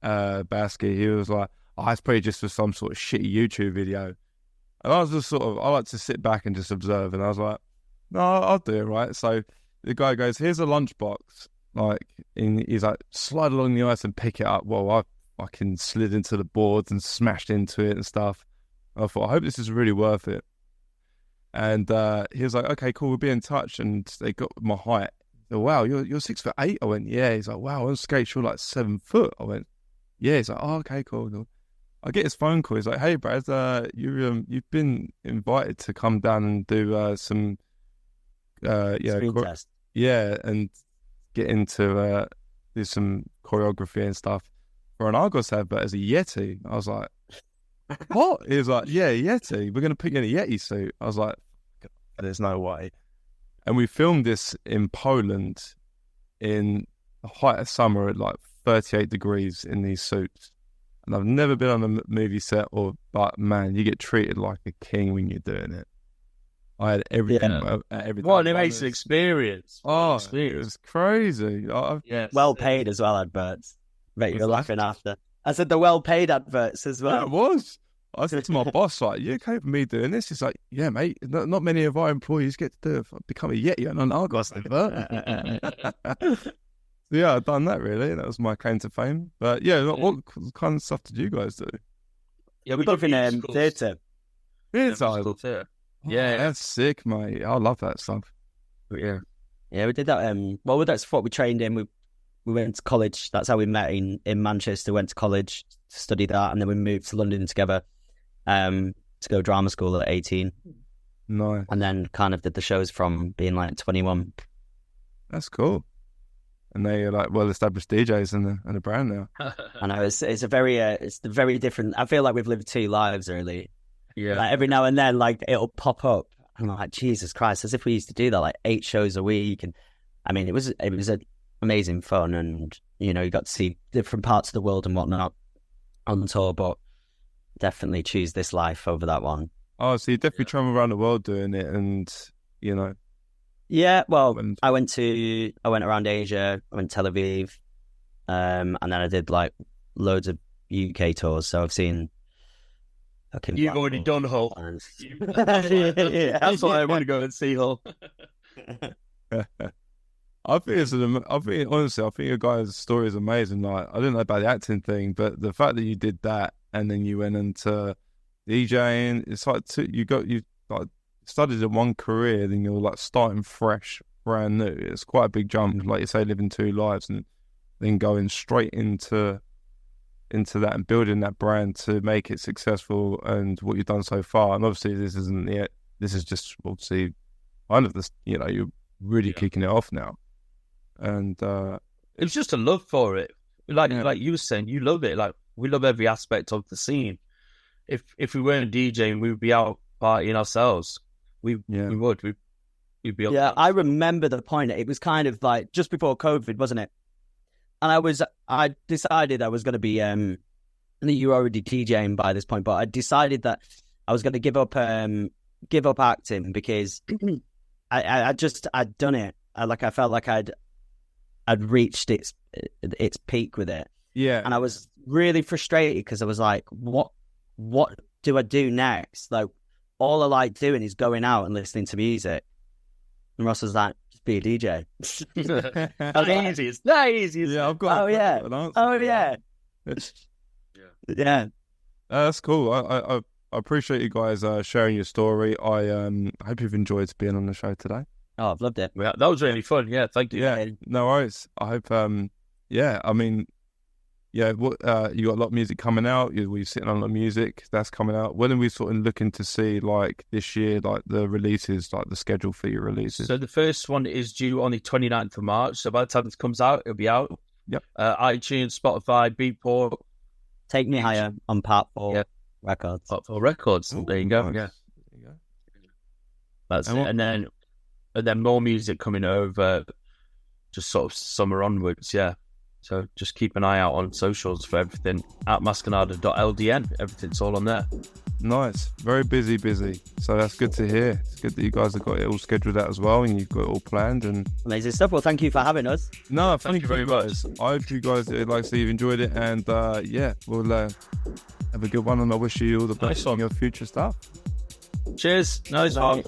Basky, he was like, oh, it's probably just for some sort of shitty YouTube video. And I was just I like to sit back and just observe. And I was like, no, I'll do it, right? So the guy goes, here's a lunchbox. He's like, slide along the ice and pick it up. Well, I fucking slid into the boards and smashed into it and stuff. I thought, I hope this is really worth it. And he was like, okay, cool, we'll be in touch. And they got my height. Said, wow, you're 6'8". I went, yeah. He's like, wow, on skates, you're like 7 foot. I went, yeah. He's like, oh, okay, cool. I get his phone call. He's like, "Hey, Brad, you've been invited to come down and do some,
Screen test.
Yeah, and get into do some choreography and stuff for an Argos advert as a Yeti." I was like, "What?" He was like, "Yeah, Yeti. We're going to put you in a Yeti suit." I was like, "There's no way." And we filmed this in Poland in the height of summer at like 38 degrees in these suits. And I've never been on a movie set, but man, you get treated like a king when you're doing it. I had everything.
Yeah.
Everything.
What an amazing experience!
Oh, it was crazy.
Yes.
Well paid as well, adverts. Bet you're laughing after. I said the well paid adverts as well.
Yeah, it was. I said to my boss, like, "You okay with me doing this?" He's like, "Yeah, mate. Not many of our employees get to become a Yeti on an Argos advert." Yeah, I've done that really. That was my claim to fame. But yeah, what kind of stuff did you guys do?
Yeah,
we both in theatre.
Theatre. Yeah, that's sick, mate. I love that stuff.
But yeah,
we did that. Well, that's what we trained in. We went to college. That's how we met in Manchester. Went to college to study that, and then we moved to London together to go drama school at 18.
Nice.
And then kind of did the shows from being like 21.
That's cool. And they are like well-established DJs and a brand now.
I know it's a very different. I feel like we've lived two lives really.
Yeah.
Like every now and then, like it'll pop up. I'm like, Jesus Christ, as if we used to do that like 8 shows a week. And I mean, it was amazing fun, and you got to see different parts of the world and whatnot on tour. But definitely choose this life over that one.
Oh, so you definitely travel around the world doing it, and
Yeah, well,
And-
I went around Asia. I went to Tel Aviv, and then I did like loads of UK tours. So I've seen.
You've already done Hull.
Yeah,
That's why I want to go and see Hull.
I think honestly, I think your guys' story is amazing. Like, I didn't know about the acting thing, but the fact that you did that and then you went into DJing, it's like you like studied in one career, then you're like starting fresh, brand new. It's quite a big jump, like you say, living two lives and then going straight into that and building that brand to make it successful and what you've done so far. And obviously, this isn't it. This is just obviously kind of this. You know, you're really kicking it off now. And
it's just a love for it. Like you were saying, you love it. Like, we love every aspect of the scene. If we weren't DJing, we would be out partying ourselves. We would. We'd be up.
Yeah, I remember the point. It was kind of like just before COVID, wasn't it? And I decided I was going to be. I think you were already DJing by this point, but I decided that I was going to give up acting because I'd done it. I felt like I'd reached its peak with it.
yeah,
And I was really frustrated because I was like, what do I do next? Like, all I like doing is going out and listening to music. And Ross was like, just be a DJ.
Easy. It's that easy.
yeah. I've got.
Oh, yeah.
an answer.
Oh, yeah. Yeah.
That's cool. I appreciate you guys sharing your story. I hope you've enjoyed being on the show today.
Oh, I've loved it.
Yeah, that was really fun. Yeah, thank you.
Yeah, no worries. I hope. What you got a lot of music coming out. We're sitting on a lot of music that's coming out. When are we sort of looking to see, like, this year, like the releases, like the schedule for your releases?
So the first one is due on the 29th of March. So by the time this comes out, it'll be out.
Yep.
iTunes, Spotify, Beatport.
Take Me Higher on Part 4 Records.
Part 4 Records.
Ooh,
there you go.
nice.
Yeah.
There you go.
That's
And
it.
what-
And then more music coming over just sort of summer onwards. Yeah. So just keep an eye out on socials for everything at masconada.ldn. Everything's all on there.
Nice. Very busy. So that's good to hear. It's good that you guys have got it all scheduled out as well and you've got it all planned. And
Amazing stuff. Well, thank you for having us.
no,
Thank you very much.
I hope you guys, like I say, you've enjoyed it. And we'll have a good one. And I wish you all the
Nice
best on
one.
your future stuff.
Cheers. Nice one.